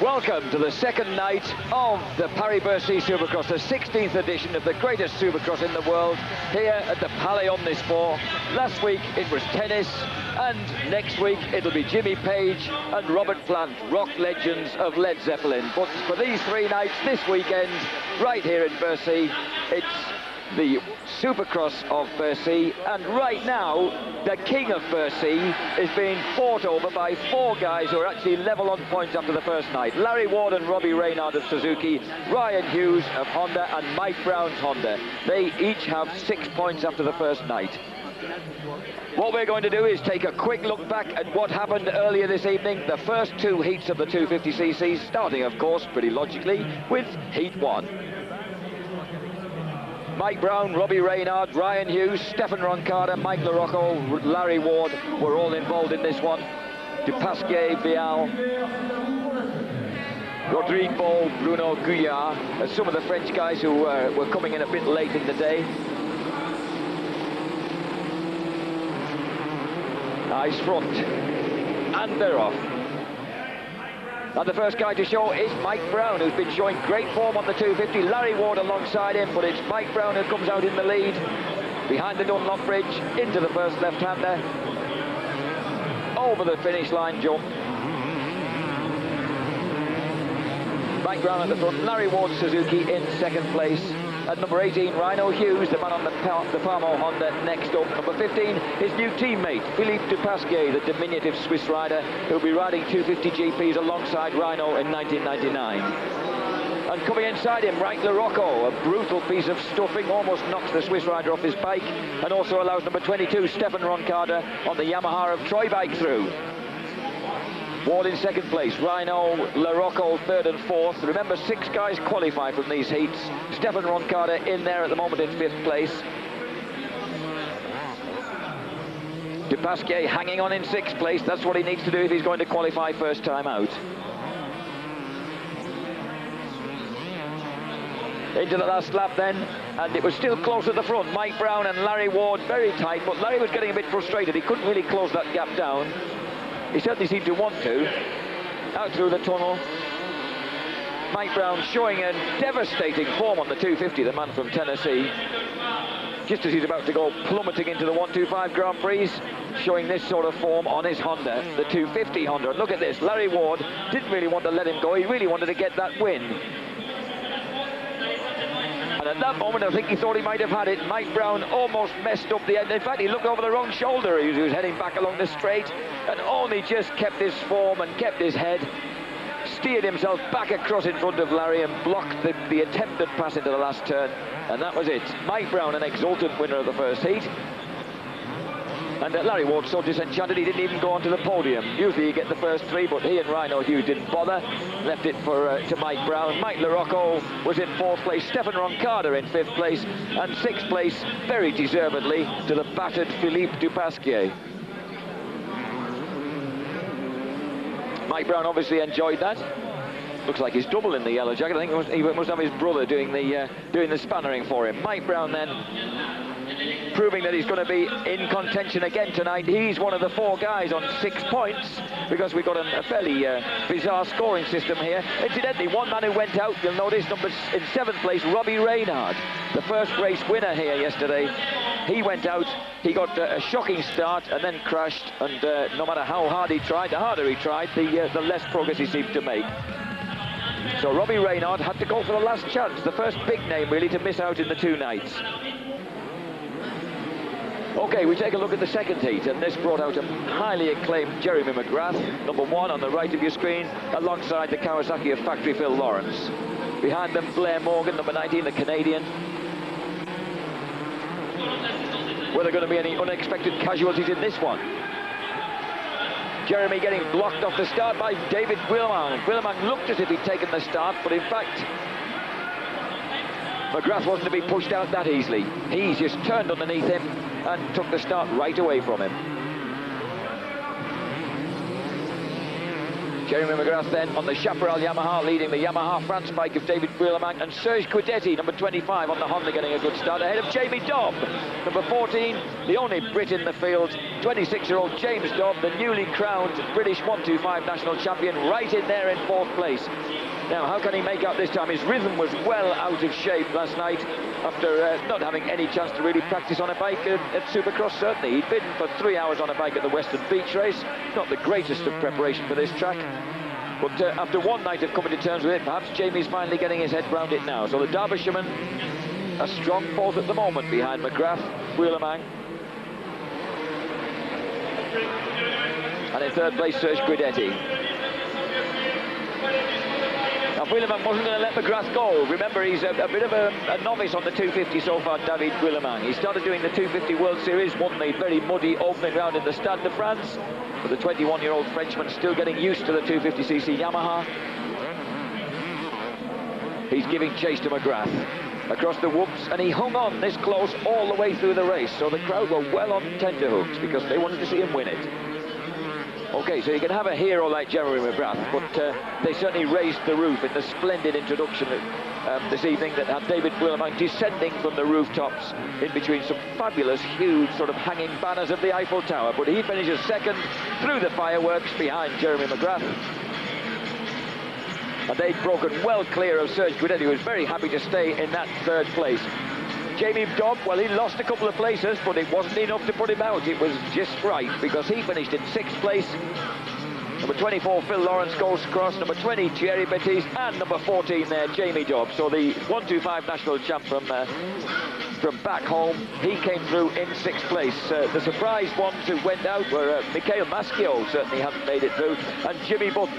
Welcome to the second night of the Paris-Bercy Supercross, the 16th edition of the greatest Supercross in the world, here at the Palais Omnisport. Last week it was tennis, and next week it'll be Jimmy Page and Robert Plant, rock legends of Led Zeppelin. But for these 3 nights this weekend, right here in Bercy, it's the Supercross of Bercy, and right now the king of Bercy is being fought over by 4 guys who are actually level on points after the first night. Larry Ward and Robbie Reynard of Suzuki, Ryan Hughes of Honda and Mike Brown's Honda. They each have 6 points after the first night. What we're going to do is take a quick look back at what happened earlier this evening. The first 2 heats of the 250cc's, starting of course pretty logically with Heat 1. Mike Brown, Robbie Reynard, Ryan Hughes, Stefan Roncada, Mike LaRocco, Larry Ward were all involved in this one. Dupasquier, Vial, Rodrigo, Bruno Guyard, some of the French guys who were coming in a bit late in the day. Nice front, and they're off. And the first guy to show is Mike Brown, who's been showing great form on the 250. Larry Ward alongside him, but it's Mike Brown who comes out in the lead. Behind the Dunlop Bridge, into the first left-hander. Over the finish line jump. Mike Brown at the front, Larry Ward Suzuki in second place. At number 18, Rhino Hughes, the man on the Parmo Honda, next up. Number 15, his new teammate, Philippe Dupasquier, the diminutive Swiss rider, who'll be riding 250 GPs alongside Rhino in 1999. And coming inside him, Mike LaRocco, a brutal piece of stuffing, almost knocks the Swiss rider off his bike, and also allows number 22, Stefan Roncada, on the Yamaha of Troy bike through. Ward in second place, Rhino, LaRocco third and fourth. Remember, 6 guys qualify from these heats. Stefan Roncada in there at the moment in 5th place. Dupasquier hanging on in 6th place. That's what he needs to do if he's going to qualify first time out. Into the last lap then, and it was still close at the front. Mike Brown and Larry Ward very tight, but Larry was getting a bit frustrated. He couldn't really close that gap down. He certainly seemed to want to. Out through the tunnel. Mike Brown showing a devastating form on the 250, the man from Tennessee. Just as he's about to go plummeting into the 125 Grand Prix, showing this sort of form on his Honda, the 250 Honda. And look at this, Larry Ward didn't really want to let him go. He really wanted to get that win. And at that moment, I think he thought he might have had it. Mike Brown almost messed up the end. In fact, he looked over the wrong shoulder. He was heading back along the straight and only just kept his form and kept his head. Steered himself back across in front of Larry and blocked the attempted pass into the last turn. And that was it. Mike Brown, an exultant winner of the first heat. And Larry Ward so disenchanted he didn't even go onto the podium. Usually you get the first 3, but he and Rhino Hughes didn't bother. Left it to Mike Brown. Mike LaRocco was in 4th place. Stefan Roncada in 5th place. And 6th place, very deservedly, to the battered Philippe Dupasquier. Mike Brown obviously enjoyed that. Looks like he's double in the yellow jacket. I think he must have his brother doing the spannering for him. Mike Brown then, proving that he's going to be in contention again tonight. He's one of the 4 guys on 6 points, because we've got a fairly bizarre scoring system here. Incidentally, one man who went out, you'll notice, in 7th place, Robbie Reynard, the first race winner here yesterday. He went out, he got a shocking start and then crashed, and no matter how hard he tried, the harder he tried, the less progress he seemed to make. So Robbie Reynard had to go for the last chance, the first big name really to miss out in the 2 nights. Okay, we take a look at the second heat, and this brought out a highly acclaimed Jeremy McGrath, number 1 on the right of your screen, alongside the Kawasaki of factory Phil Lawrence. Behind them, Blair Morgan, number 19, the Canadian. Were there going to be any unexpected casualties in this one? Jeremy getting blocked off the start by David Willemang. Willemang looked as if he'd taken the start, but in fact, McGrath wasn't to be pushed out that easily. He's just turned underneath him and took the start right away from him. Jeremy McGrath then on the Chaparral Yamaha, leading the Yamaha France bike of David Wheelerman, and Serge Guidetti, number 25, on the Honda, getting a good start, ahead of Jamie Dobb, number 14, the only Brit in the field, 26-year-old James Dobb, the newly crowned British 125 national champion, right in there in 4th place. Now, how can he make up this time? His rhythm was well out of shape last night after not having any chance to really practice on a bike at Supercross, certainly. He'd been for 3 hours on a bike at the Western Beach Race. Not the greatest of preparation for this track. But after one night of coming to terms with it, perhaps Jamie's finally getting his head round it now. So the Derbyshireman, a strong 4th at the moment behind McGrath, Wheelerman. And in 3rd place, Serge Guidetti. Now, Wheelerman wasn't going to let McGrath go. Remember, he's a bit of a novice on the 250 so far, David Wheelerman. He started doing the 250 World Series, won the very muddy opening round in the Stade de France. But the 21-year-old Frenchman still getting used to the 250cc Yamaha. He's giving chase to McGrath across the whoops, and he hung on this close all the way through the race. So the crowd were well on tenterhooks because they wanted to see him win it. Okay, so you can have a hero like Jeremy McGrath, but they certainly raised the roof in the splendid introduction this evening that had David Wheelerman descending from the rooftops in between some fabulous, huge, sort of hanging banners of the Eiffel Tower. But he finishes 2nd through the fireworks behind Jeremy McGrath. And they'd broken well clear of Serge Guidetti, who was very happy to stay in that 3rd place. Jamie Dobb, well, he lost a couple of places, but it wasn't enough to put him out. It was just right, because he finished in 6th place. Number 24, Phil Lawrence goes across. Number 20, Thierry Bettis, and number 14 there, Jamie Dobb. So the 125 national champ from back home, he came through in 6th place. The surprise ones who went out were Mikhail Maschio, certainly hadn't made it through, and Jimmy Button.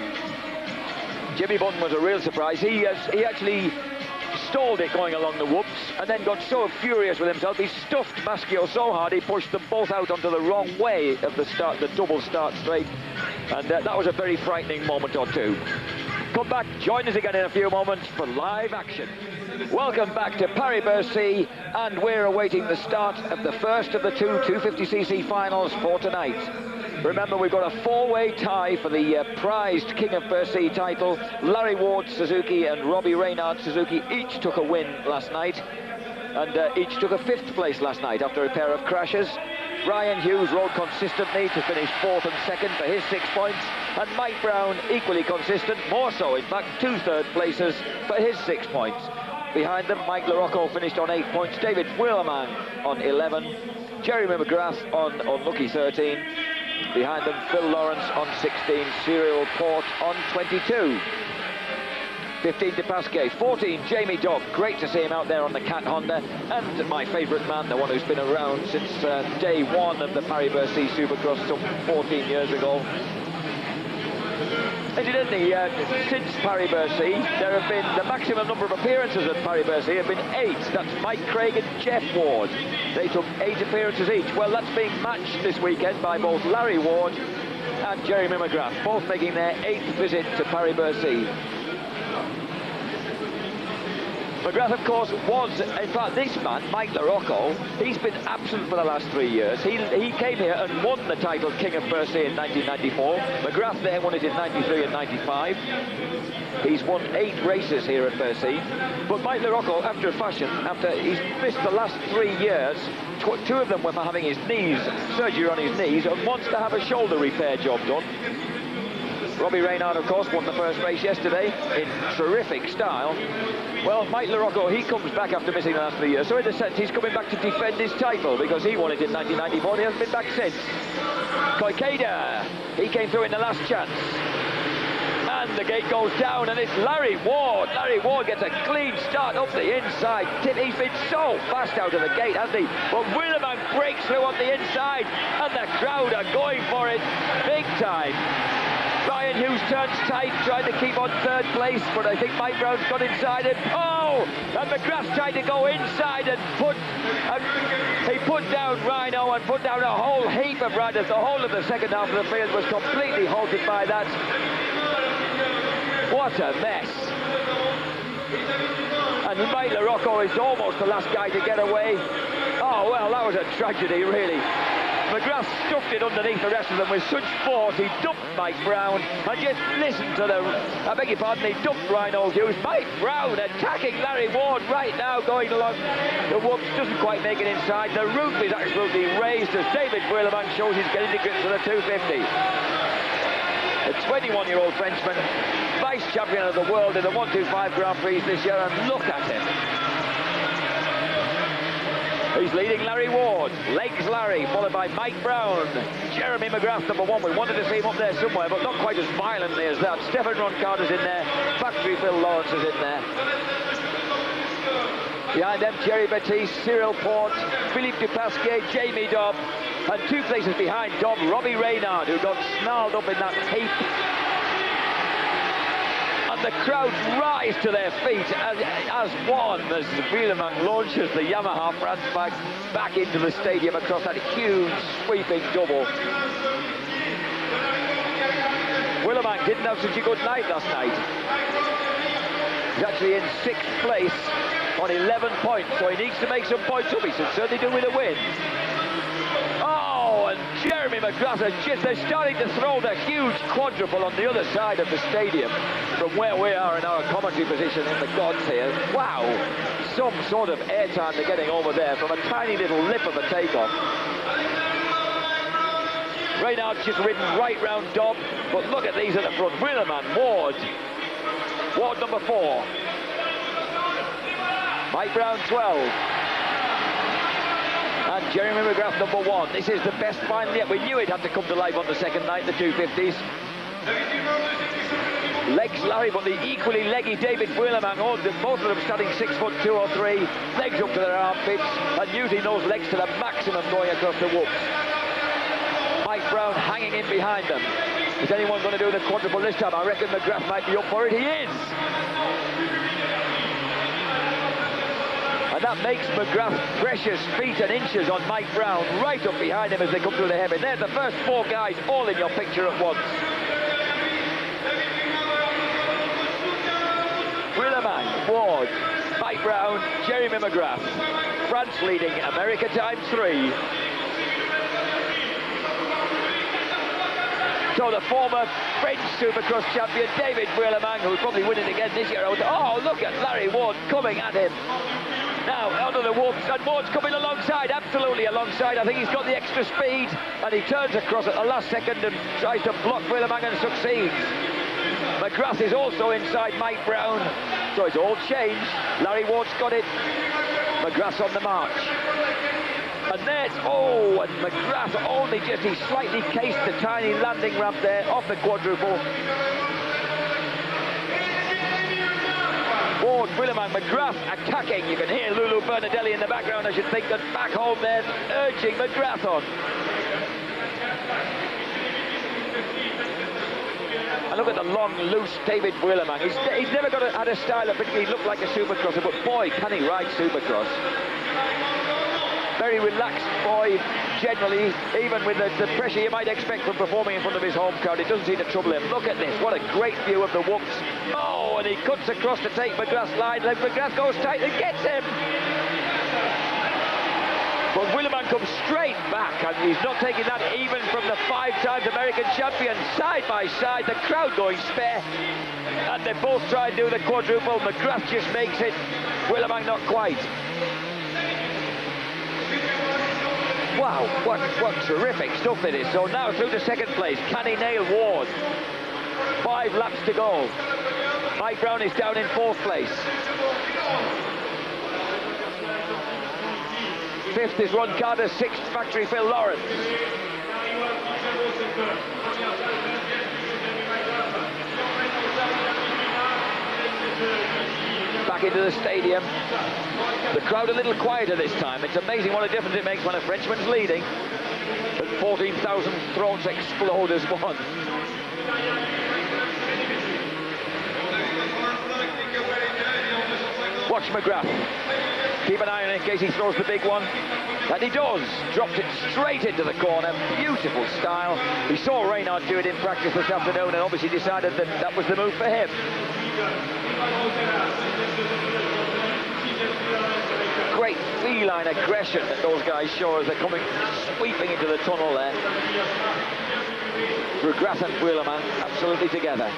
Jimmy Button was a real surprise. He actually stalled it going along the whoops and then got so furious with himself he stuffed Maschio so hard he pushed them both out onto the wrong way of the start, the double start straight, and that was a very frightening moment or two. Come back, join us again in a few moments for live action. Welcome back to Paris-Bercy, and we're awaiting the start of the first of the two 250cc finals for tonight. Remember, we've got a 4-way tie for the prized King of Bercy title. Larry Ward Suzuki and Robbie Reynard Suzuki each took a win last night, and each took a 5th place last night after a pair of crashes. Brian Hughes rode consistently to finish 4th and 2nd for his 6 points, and Mike Brown equally consistent, more so in fact, 2 3rd places for his 6 points. Behind them, Mike LaRocco finished on 8 points, David Wheelerman on 11, Jeremy McGrath on unlucky 13. Behind them, Phil Lawrence on 16, Cyril Port on 22. 15 De Pasquet, 14 Jamie Dobb, great to see him out there on the Cat Honda, and my favourite man, the one who's been around since day one of the Paris-Bercy Supercross some 14 years ago. Incidentally, since Paris-Bercy, there have been the maximum number of appearances at Paris-Bercy have been 8. That's Mike Craig and Jeff Ward. They took 8 appearances each. Well, that's being matched this weekend by both Larry Ward and Jeremy McGrath, both making their 8th visit to Paris-Bercy. McGrath, of course, was, in fact, this man, Mike LaRocco, he's been absent for the last 3 years. He came here and won the title King of Bercy in 1994. McGrath there won it in 93 and 95. He's won 8 races here at Bercy. But Mike LaRocco, after a fashion, after he's missed the last 3 years, 2 of them were for having his knees, surgery on his knees, and wants to have a shoulder repair job done. Robbie Reynard, of course, won the first race yesterday in terrific style. Well, Mike LaRocco, he comes back after missing the last 3 years, so in a sense he's coming back to defend his title because he won it in 1994 and he hasn't been back since. Koikeda, he came through in the last chance. And the gate goes down, and it's Larry Ward. Larry Ward gets a clean start up the inside. He's been so fast out of the gate, hasn't he? But Wheelerman breaks through on the inside, and the crowd are going for it big time. Brian Hughes turns tight, trying to keep on 3rd place, but I think Mike Brown's got inside him. Oh! And McGrath tried to go inside and he put down Rhino and put down a whole heap of riders. The whole of the second half of the field was completely halted by that. What a mess. And Mike LaRocco is almost the last guy to get away. Oh, well, that was a tragedy, really. McGrath stuffed it underneath the rest of them with such force. He dumped Mike Brown, and just listen to the, I beg your pardon, he dumped Reinhold Hughes. Mike Brown attacking Larry Ward right now, going along the whoops, doesn't quite make it inside. The roof is absolutely raised as David Wheelerman shows he's getting to grips with the 250. A 21-year-old Frenchman, vice champion of the world in the 125 Grand Prix this year, and look at him. He's leading Larry Ward, legs Larry, followed by Mike Brown. Jeremy McGrath, number one. We wanted to see him up there somewhere, but not quite as violently as that. Stefan Roncarter's in there. Factory Phil Lawrence is in there. Behind them, Jerry Baptiste, Cyril Port, Philippe Dupasquier, Jamie Dobb. And 2 places behind Dobb, Robbie Reynard, who got snarled up in that heap. The crowd rise to their feet as one as Wheelerman launches the Yamaha France back into the stadium across that huge sweeping double. Wheelerman didn't have such a good night last night. He's actually in 6th place on 11 points, so he needs to make some points up. He should certainly do with a win. Oh, and Jeremy McGrath they're starting to throw the huge quadruple on the other side of the stadium from where we are in our commentary position in the gods here. Wow, some sort of airtime they're getting over there from a tiny little lip of a takeoff. Reynard's just ridden right round Dobb, but look at these at the front. Wheelerman, Ward number 4. Mike Brown 12. And Jeremy McGrath number 1. This is the best final yet. We knew it had to come to life on the second night, the 250s. Legs Larry, but the equally leggy David Wheelerman, both of them standing 6'2" or 3, legs up to their armpits, and using those legs to the maximum going across the whoops. Mike Brown hanging in behind them. Is anyone going to do the quadruple this time? I reckon McGrath might be up for it. He is! And that makes McGrath's precious feet and inches on Mike Brown right up behind him as they come through the heaven. There's the first 4 guys all in your picture at once. Wheelerman, Ward, Mike Brown, Jeremy McGrath. France leading America ×3. So the former French Supercross champion, David Wheelerman, who'll probably win it again this year. Oh, look at Larry Ward coming at him. Now, onto the whoops, and Ward's coming alongside, absolutely alongside. I think he's got the extra speed, and he turns across at the last second and tries to block Wheelerman and succeeds. McGrath is also inside Mike Brown, so it's all changed. Larry Ward's got it. McGrath's on the march. And there's, oh, and McGrath only just, he slightly cased the tiny landing ramp there off the quadruple. Ward, Wheelerman, McGrath attacking. You can hear Lulu Bernadelli in the background, I should think, and back home there, urging McGrath on. And look at the long, loose David Wheelerman. He's never had a style that particularly looked like a supercrosser, but boy, can he ride supercross. Very relaxed boy, generally, even with the pressure you might expect from performing in front of his home crowd. It doesn't seem to trouble him. Look at this, what a great view of the whoops. Oh, and he cuts across to take McGrath's line, and McGrath goes tight and gets him. But Wheelerman comes straight back, and he's not taking that even from the 5-time American champion. Side by side, the crowd going spare, and they both try and do the quadruple. McGrath just makes it, Wheelerman not quite. Wow, what terrific stuff it is. So now through to second place, can he nail Ward? 5 laps to go. Mike Brown is down in 4th place. 5th is Ron Carter, 6th Factory Phil Lawrence. Back into the stadium. The crowd a little quieter this time. It's amazing what a difference it makes when a Frenchman's leading. But 14,000 throats explode as one. Watch McGrath. Keep an eye on it in case he throws the big one. And he does. Dropped it straight into the corner. Beautiful style. He saw Reynard do it in practice this afternoon and obviously decided that that was the move for him. great feline aggression that those guys show as they're coming sweeping into the tunnel there. McGrath and Wheelerman absolutely together.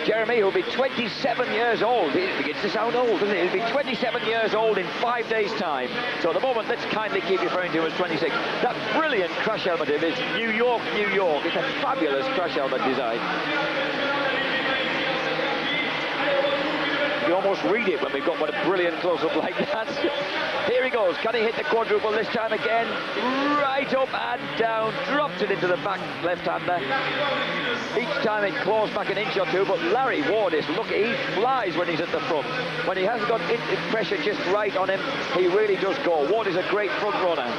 Jeremy, who'll be 27 years old. It begins to sound old, doesn't it? He'll be 27 years old in 5 days' time. So at the moment, let's kindly keep referring to him as 26. That brilliant crash helmet of his, New York, New York. It's a fabulous crash helmet design. You almost read it when we've got one a brilliant close-up like that. Here he goes. Can he hit the quadruple this time again? Right up and down. Drops it into the back left-hander. Each time it claws back an inch or two, but Larry Ward is lucky. He flies when he's at the front. When he hasn't got pressure just right on him, he really does go. Ward is a great front runner.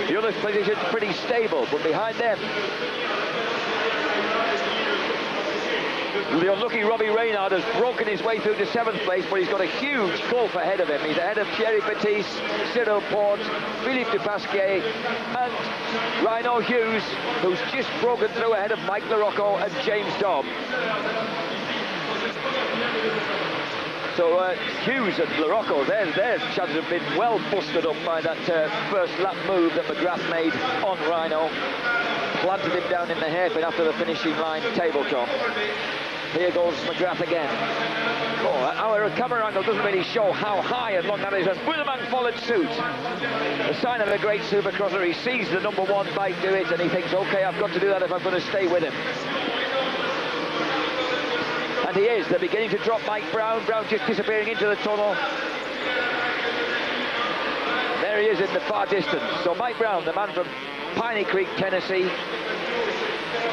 The other position's pretty stable, but behind them, the unlucky Robbie Reynard has broken his way through to 7th place, but he's got a huge gulf ahead of him. He's ahead of Thierry Pettis, Cyril Porte, Philippe Dupasquier, and Rhino Hughes, who's just broken through ahead of Mike LaRocco and James Dobb. So Hughes and LaRocco, their chances have been well busted up by that first lap move that McGrath made on Rhino. Planted him down in the hairpin after the finishing line tabletop. Here goes McGrath again. Oh, our camera angle doesn't really show how high and long that is. And Wheelerman followed suit. A sign of a great supercrosser. He sees the #1 bike do it and he thinks, okay, I've got to do that if I'm going to stay with him. And he is. They're beginning to drop Mike Brown. Brown just disappearing into the tunnel. There he is in the far distance. So Mike Brown, the man from Piney Creek, Tennessee,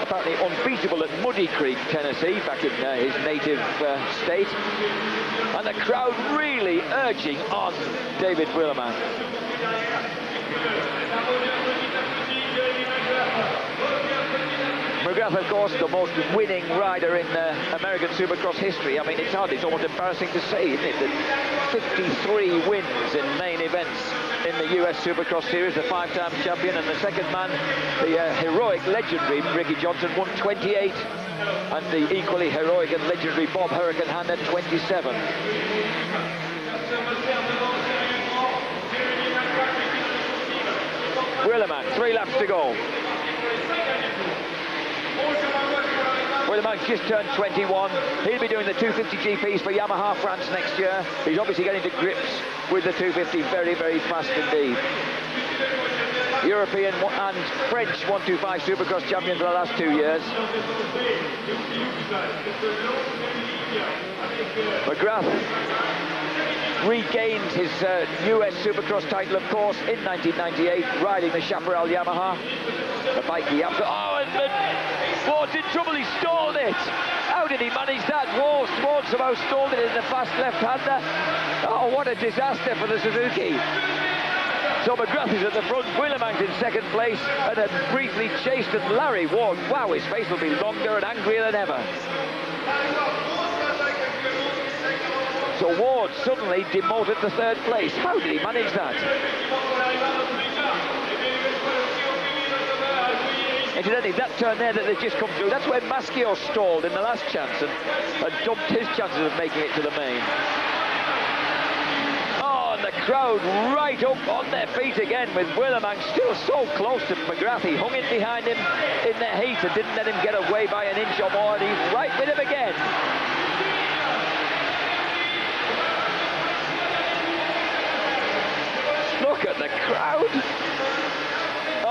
apparently unbeatable at Muddy Creek, Tennessee, back in his native state. And the crowd really urging on David Wheelerman. McGrath, of course, the most winning rider in American Supercross history. I mean, it's almost embarrassing to say, isn't it, that 53 wins in main events in the US Supercross Series, the 5-time champion, and the second man, the heroic, legendary Ricky Johnson, won 28, and the equally heroic and legendary Bob Hurricane Hand had 27. Wheelerman, 3 laps to go. Wheelerman just turned 21. He'll be doing the 250 GPs for Yamaha France next year. He's obviously getting to grips with the 250 very, very fast indeed. European and French 125 Supercross champion for the last 2 years. McGrath regained his US Supercross title, of course, in 1998, riding the Chaparral Yamaha. The bike he absolutely... Oh, and Ward's in trouble, he stalled it. How did he manage that? Ward somehow stalled it in the fast left-hander. Oh, what a disaster for the Suzuki. So McGrath is at the front, Wheelerman's in second place, and then briefly chased at Larry Ward. Wow, his face will be longer and angrier than ever. So Ward suddenly demoted to 3rd place. How did he manage that? Incidentally, that turn there that they've just come through, that's where Maschio stalled in the last chance and dumped his chances of making it to the main. Oh, and the crowd right up on their feet again with Wheelerman still so close to McGrath. He hung in behind him in the heat and didn't let him get away by an inch or more, and he's right with him again. Look at the crowd.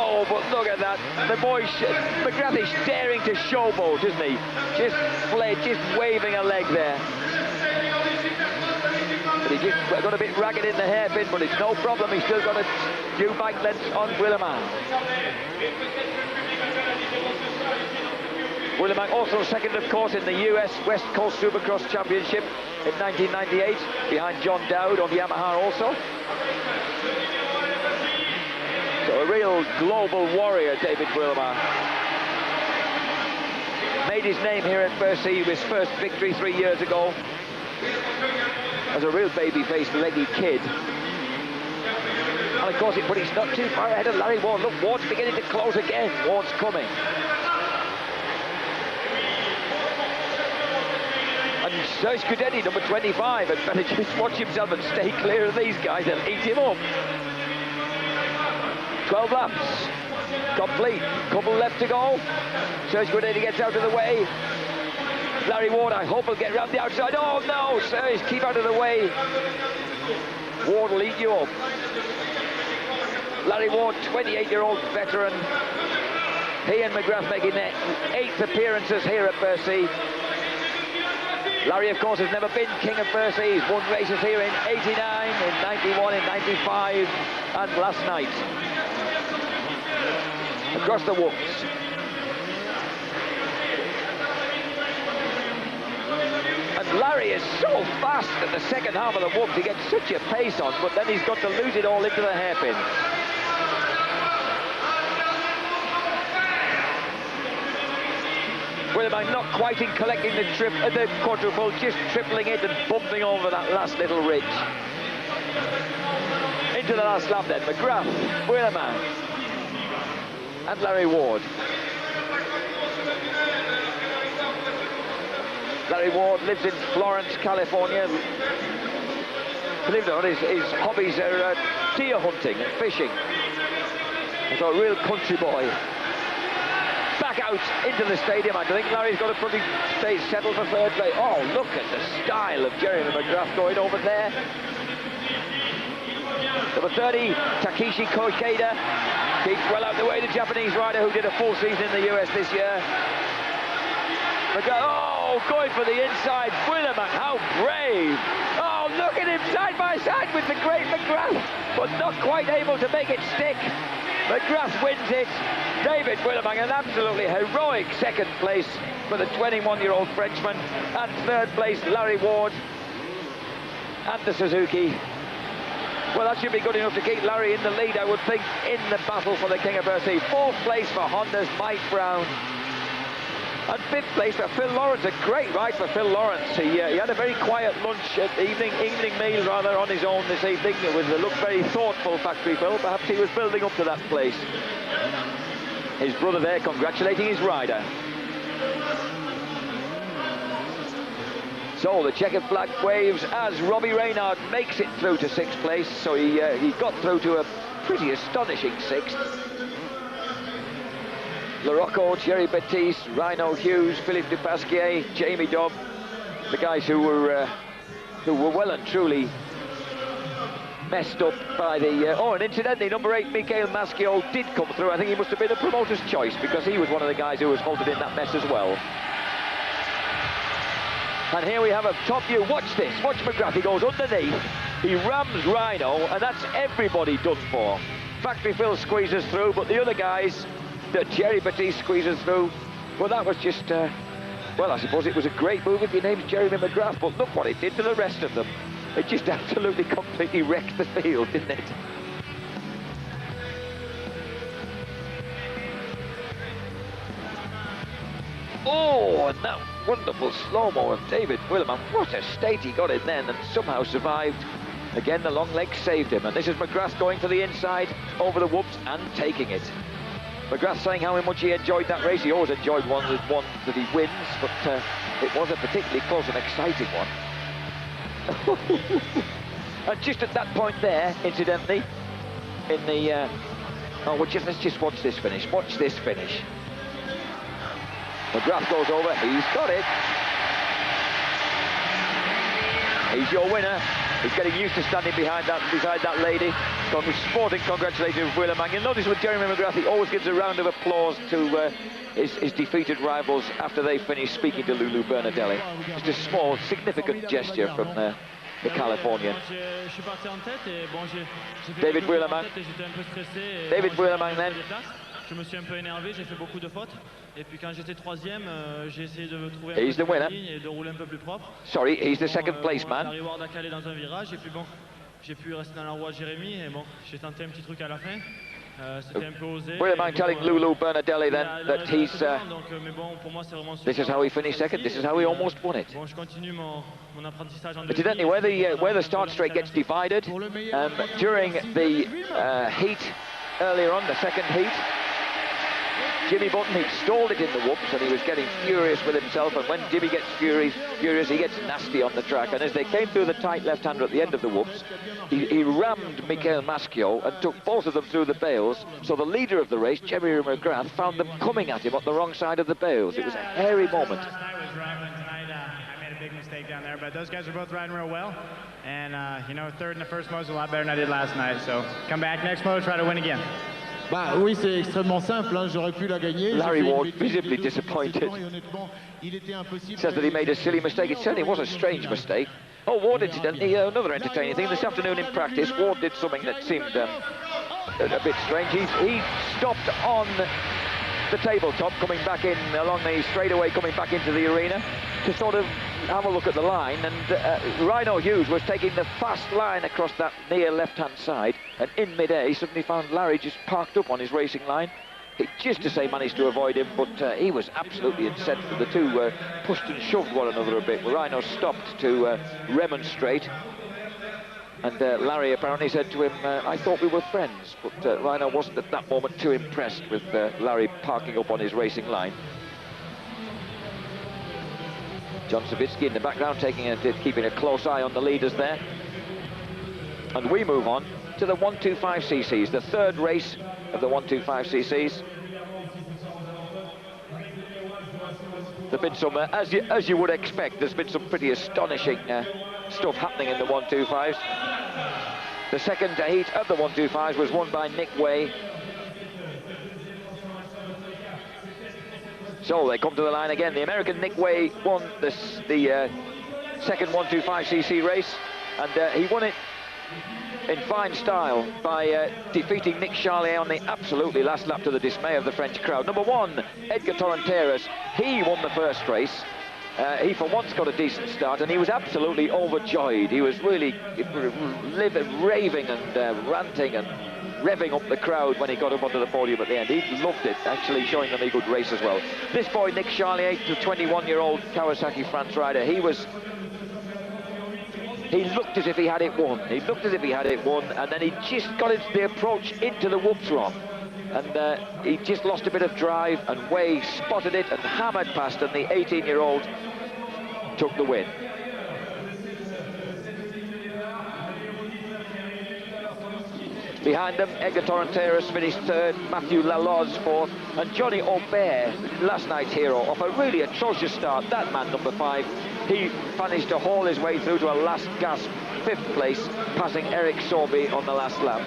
Oh, but look at that. The boy, McGrath is daring to showboat, isn't he? Just waving a leg there. But he just got a bit ragged in the hairpin, but it's no problem. He's still got a few bike lengths on Wheelerman. Wheelerman also second, of course, in the US West Coast Supercross Championship in 1998, behind John Dowd on Yamaha also. So a real global warrior, David Wheelerman. Made his name here at Bercy, his first victory 3 years ago, as a real baby-faced, leggy kid. And of course, but he's not too far ahead of Larry Ward. Look, Ward's beginning to close again. Ward's coming. So Scudetti, number 25, had better just watch himself and stay clear of these guys and eat him up. 12 laps, complete, couple left to go. Serge Scudetti gets out of the way. Larry Ward, I hope, will get round the outside. Oh no, Serge, keep out of the way. Ward will eat you up. Larry Ward, 28-year-old veteran. He and McGrath making their 8th appearances here at Bercy. Larry, of course, has never been king of Bercy. He's won races here in 89, in 91, in 95, and last night. Across the whoops. And Larry is so fast at the second half of the whoops. He gets such a pace on, but then he's got to lose it all into the hairpin. Wheelman not quite in collecting the quadruple, just tripling it and bumping over that last little ridge. Into the last lap then, McGrath, Wheelman, and Larry Ward. Larry Ward lives in Florence, California. Believe it or not, his hobbies are deer hunting and fishing. So a real country boy. Back out into the stadium. I think Larry's got to probably stay settled for third place. Oh, look at the style of Jeremy McGrath going over there. Number 30, Takeshi Koikeda, keeps well out the way, the Japanese rider who did a full season in the US this year. McGrath, oh, going for the inside. Wheelerman, how brave. Oh, look at him side by side with the great McGrath, but not quite able to make it stick. McGrath wins it. David Wheelerman, an absolutely heroic second place for the 21-year-old Frenchman. And third place, Larry Ward and the Suzuki. Well, that should be good enough to keep Larry in the lead, I would think, in the battle for the King of Bercy. Fourth place for Honda's Mike Brown. And fifth place for Phil Lawrence. A great ride for Phil Lawrence. He had a very quiet lunch, evening meal rather, on his own this evening. It looked very thoughtful, Factory Phil. Perhaps he was building up to that place. His brother there congratulating his rider. So the checkered flag waves as Robbie Reynard makes it through to sixth place. So he got through to a pretty astonishing sixth. Larocco, Thierry Baptiste, Rhino Hughes, Philippe Dupasquier, Jamie Dobb, the guys who were well and truly messed up by the... oh, and incidentally, number 8, Mikhail Maschio, did come through. I think he must have been a promoter's choice because he was one of the guys who was halted in that mess as well. And here we have a top view. Watch this. Watch McGrath. He goes underneath. He rams Rhino, and that's everybody done for. Factory Phil squeezes through, but the other guys... that Jerry Baptiste squeezes through. Well, that was just, well, I suppose it was a great move if your name's Jeremy McGrath, but look what it did to the rest of them. It just absolutely completely wrecked the field, didn't it? Oh, and that wonderful slow-mo of David Wheelerman. What a state he got in then and somehow survived. Again, the long leg saved him, and this is McGrath going for the inside over the whoops and taking it. McGrath saying how much he enjoyed that race. He always enjoyed one that he wins, but it was a particularly close and exciting one. And just at that point there, incidentally, in the... oh, let's just watch this finish. Watch this finish. McGrath goes over. He's got it. He's your winner. He's getting used to standing beside that lady. Sporting congratulations with Wheelerman. You'll notice with Jeremy McGrath, he always gives a round of applause to his defeated rivals after they finish speaking to Lulu Bernardelli. Just a small, significant gesture from the Californian. David Wheelerman. David Wheelerman then. Je me suis un peu énervé, j'ai fait beaucoup de fautes. Et puis quand j'étais troisième, j'ai essayé de trouver un peu de ligne et de rouler un peu plus propre. Sorry, he's the second place man. Larry Ward a calé dans un virage et puis bon, j'ai pu rester dans la roue de Jérémy et bon, j'ai tenté un petit truc à la fin. C'était un peu osé. Wheelerman telling Lulu Bernardelli then that he's... this is how he finished second, this is how he almost won it. Bon, je continue mon apprentissage en Incidentally, where the start straight gets divided, during the heat earlier on, the second heat, Jimmy Button. He'd stalled it in the whoops and he was getting furious with himself, and when Jimmy gets furious, he gets nasty on the track, and as they came through the tight left-hander at the end of the whoops, he rammed Michael Maschio and took both of them through the bales, so the leader of the race, Jeremy McGrath, found them coming at him on the wrong side of the bales. It was a hairy moment. I made a big mistake down there, but those guys were both riding real well, and you know, third in the first moto is a lot better than I did last night, so come back next moto, try to win again. Bah oui, c'est extrêmement simple, hein. J'aurais pu la gagner. Larry Ward visibly disappointed. Says that he made a silly mistake. It certainly was a strange mistake. Oh, Ward, incidentally, another entertaining thing. This afternoon in practice, Ward did something that seemed a bit strange. He stopped on the tabletop, coming back in along the straightaway, coming back into the arena to sort of have a look at the line, and Rhino Hughes was taking the fast line across that near left-hand side, and in mid-air he suddenly found Larry just parked up on his racing line. He just to say managed to avoid him, but he was absolutely incensed. The two pushed and shoved one another a bit. Rhino stopped to remonstrate, and Larry apparently said to him, I thought we were friends, but Rhino wasn't at that moment too impressed with Larry parking up on his racing line. John Savitsky in the background, keeping a close eye on the leaders there. And we move on to the 125cc's, the third race of the 125cc's. There've been some, as you would expect, there's been some pretty astonishing stuff happening in the 125s. The second heat of the 125s was won by Nick Way. So they come to the line again. The American Nick Way won the second 125cc race, and he won it in fine style by defeating Nick Charlier on the absolutely last lap, to the dismay of the French crowd. Number one, Edgar Torrenteras, he won the first race. He for once got a decent start, and he was absolutely overjoyed. He was really raving and ranting and revving up the crowd when he got up onto the podium at the end. He loved it, actually showing them he could race as well. This boy, Nick Charlier, the 21-year-old Kawasaki France rider, he looked as if he had it won. He looked as if he had it won, and then he just got into the approach into the whoops wrong. And he just lost a bit of drive, and Way spotted it and hammered past, and the 18-year-old took the win. Behind them, Edgar Torrenteras finished third, Matthew Laloz fourth, and Johnny Aubert, last night's hero, off a really atrocious start. That man, number 5, he managed to haul his way through to a last gasp 5th place, passing Eric Sorby on the last lap.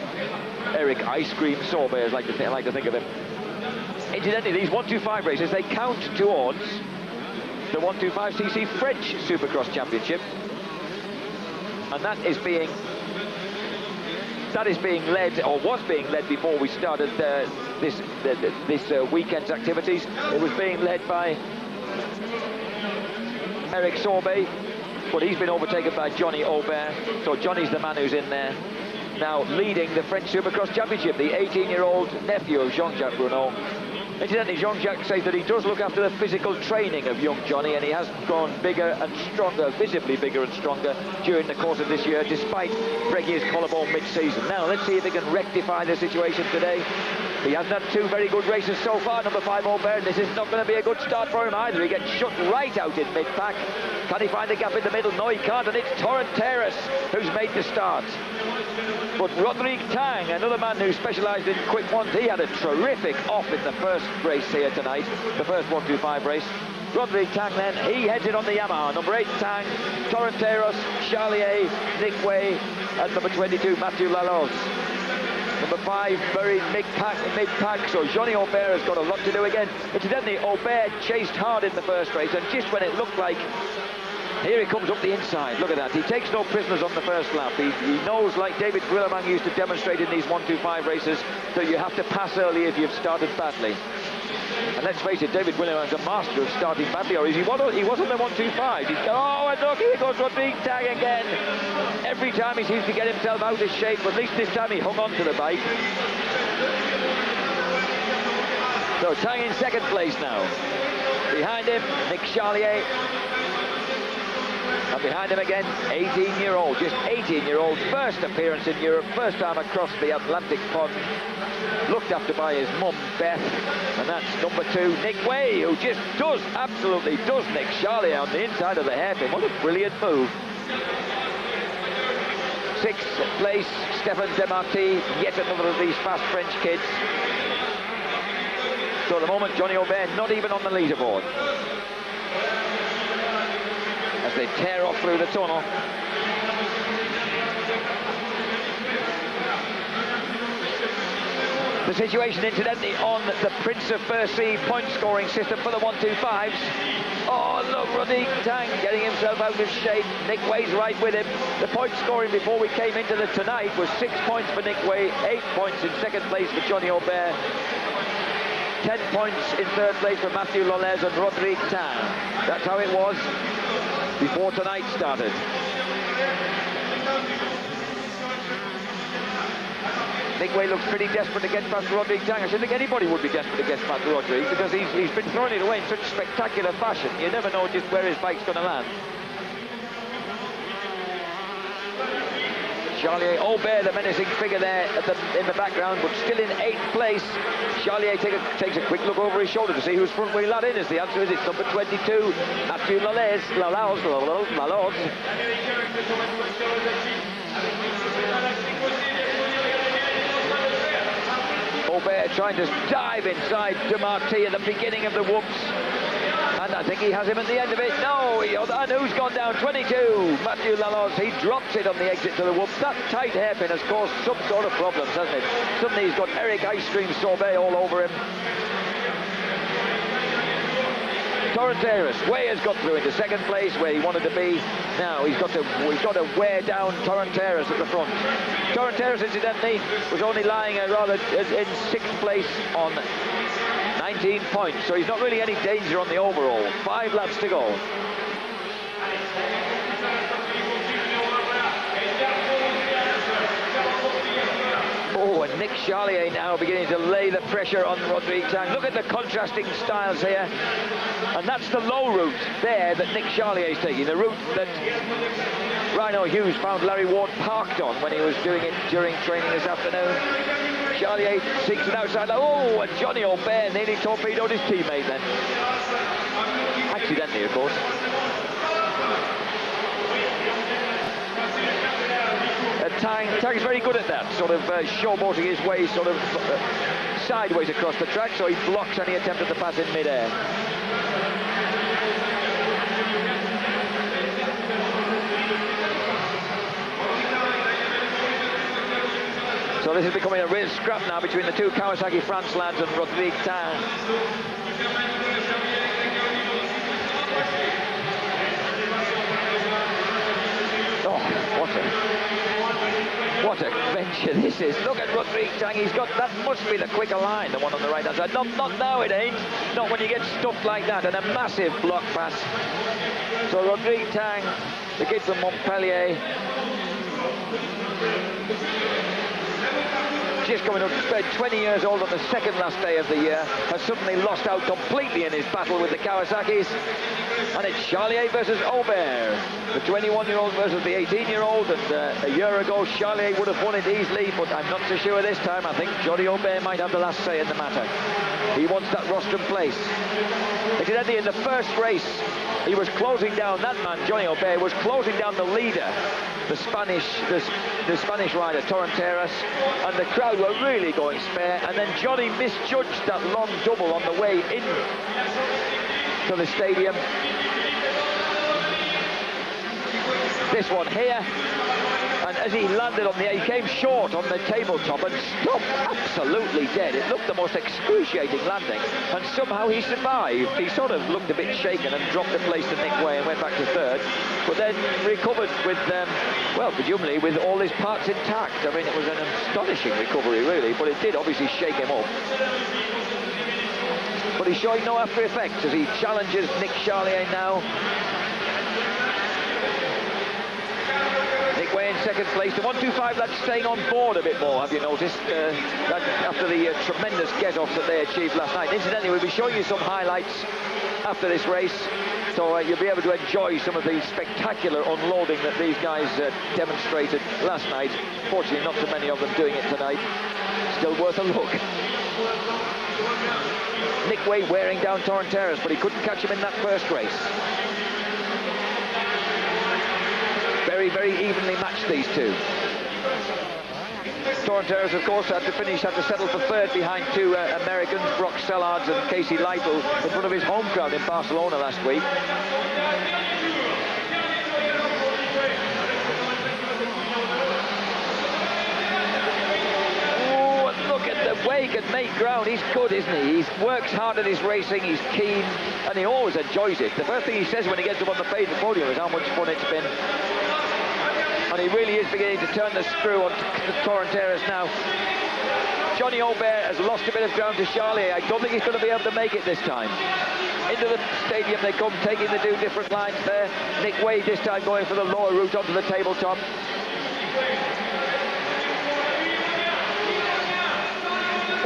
Eric Ice Cream Sorby, as I like to think of him. Incidentally, these 125 races, they count towards the 125cc French Supercross Championship, and that is being led, or was being led before we started this weekend's activities. It was being led by Eric Sorby, but he's been overtaken by Johnny Aubert. So Johnny's the man who's in there now leading the French Supercross Championship, the 18-year-old nephew of Jean-Jacques Bruno. Incidentally, Jean-Jacques says that he does look after the physical training of young Johnny, and he has grown bigger and stronger, visibly bigger and stronger during the course of this year, despite breaking his collarbone mid-season. Now, let's see if he can rectify the situation today. He has done 2 very good races so far, number 5 Aubert. This is not going to be a good start for him either. He gets shut right out in mid-pack. Can he find the gap in the middle? No, he can't, and it's Torrenteras who's made the start. But Rodrigue Tang, another man who specialised in quick ones, he had a terrific off in the first race here tonight, the first 125 race. Rodrigue Tang then, he heads it on the Yamaha. Number 8 Tang, Torrenteras, Charlier, Nick Way, and number 22 Matthew Laloz. Number 5 buried mid-pack, so Johnny Aubert has got a lot to do again. Incidentally, Aubert chased hard in the first race, and just when it looked like, here he comes up the inside, look at that. He takes no prisoners on the first lap. He knows, like David Willemang used to demonstrate in these 125 races, that you have to pass early if you've started badly. And let's face it, David Willemang's a master of starting badly, or he was on the 125. Oh, and look, here goes Rodrigue Tang again. Every time he seems to get himself out of shape, but at least this time he hung on to the bike. So Tang in second place now. Behind him, Nick Charlier. And behind him again, 18-year-old, just 18-year-old, first appearance in Europe, first time across the Atlantic pond, looked after by his mum, Beth, and that's number 2, Nick Way, who just absolutely does Nick Charlier on the inside of the hairpin. What a brilliant move. 6th place, Stefan Demarty, yet another of these fast French kids. So at the moment, Johnny Aubert not even on the leaderboard. As they tear off through the tunnel. The situation, incidentally, on the Prince of Bercy point-scoring system for the 1-2-5s. Oh, look, Rodrigue Tang getting himself out of shape. Nick Way's right with him. The point scoring before we came into the tonight was 6 points for Nick Way, 8 points in second place for Johnny Aubert, 10 points in third place for Mathieu Lolez and Rodrigue Tang. That's how it was before tonight started. Nick Way looks pretty desperate to get past Rodrigue Tang. I should think anybody would be desperate to get past Rodrigue because he's been throwing it away in such spectacular fashion. You never know just where his bike's going to land. Charlier, Aubert, the menacing figure there in the background, but still in 8th place. Charlier takes a quick look over his shoulder to see who's front wheel lad in. As the answer is it's number 22, Mathieu Lolez. Aubert trying to dive inside Demarty at the beginning of the whoops. And I think he has him at the end of it. No, and who's gone down? 22, Mathieu Laloz. He drops it on the exit to the whoops. That tight hairpin has caused some sort of problems, hasn't it? Suddenly he's got Eric Ice Cream Sorbet all over him. Torrenteras, Way has got through into second place where he wanted to be. Now he's got to wear down Torrenteras at the front. Torrenteras, incidentally, was only lying in 6th place on 19 points, so he's not really any danger on the overall. 5 laps to go. Oh, and Nick Charlier now beginning to lay the pressure on Rodrigue Tang. Look at the contrasting styles here. And that's the low route there that Nick Charlier is taking. The route that Rhino Hughes found Larry Ward parked on when he was doing it during training this afternoon. Charlier seeks an outside. Oh, and Johnny Aubert nearly torpedoed his teammate then. Accidentally, of course. Tang's very good at that, sort of showboating his way sort of sideways across the track, so he blocks any attempt at the pass in mid-air. So this is becoming a real scrap now between the two Kawasaki France lads and Rodrigue Tang. Oh, what a venture this is. Look at Rodrigue Tang. He's got, that must be the quicker line, the one on the right hand side. Not now, it ain't. Not when you get stuffed like that, and a massive block pass. So Rodrigue Tang, the kid from Montpellier, just coming up to spend 20 years old on the second last day of the year, has suddenly lost out completely in his battle with the Kawasaki's. And it's Charlier versus Aubert, the 21-year-old versus the 18-year-old, and a year ago Charlier would have won it easily, but I'm not so sure this time. I think Johnny Aubert might have the last say in the matter. He wants that rostrum place. Incidentally, in the first race, he was closing down, that man, Johnny Aubert, was closing down the leader, the Spanish rider, Torrenteras, and the crowd were really going spare, and then Johnny misjudged that long double on the way in to the stadium. This one here, and as he landed on he came short on the tabletop and stopped absolutely dead. It looked the most excruciating landing, and somehow he survived. He sort of looked a bit shaken and dropped a place to Nick Way and went back to third, but then recovered with, well, presumably with all his parts intact. I mean, it was an astonishing recovery, really, but it did obviously shake him up. But he's showing no after effects as he challenges Nick Charlier now. Nick Nick Way in second place. The 125 lads staying on board a bit more, have you noticed? After the tremendous get-offs that they achieved last night. Incidentally, we'll be showing you some highlights after this race, so you'll be able to enjoy some of the spectacular unloading that these guys demonstrated last night. Fortunately, not so many of them doing it tonight. Still worth a look. Nick Way wearing down Torrenteras, but he couldn't catch him in that first race. Very, very evenly matched, these two. Torrenteras, of course, had to settle for third behind two Americans, Brock Sellards and Casey Lytle, in front of his home crowd in Barcelona last week. Oh, and look at the way he can make ground. He's good, isn't he? He works hard at his racing, he's keen, and he always enjoys it. The first thing he says when he gets up on the podium is how much fun it's been. And he really is beginning to turn the screw on Torrenteras now. Johnny Aubert has lost a bit of ground to Charlier. I don't think he's going to be able to make it this time. Into the stadium they come, taking the two different lines there. Nick Way this time going for the lower route onto the tabletop.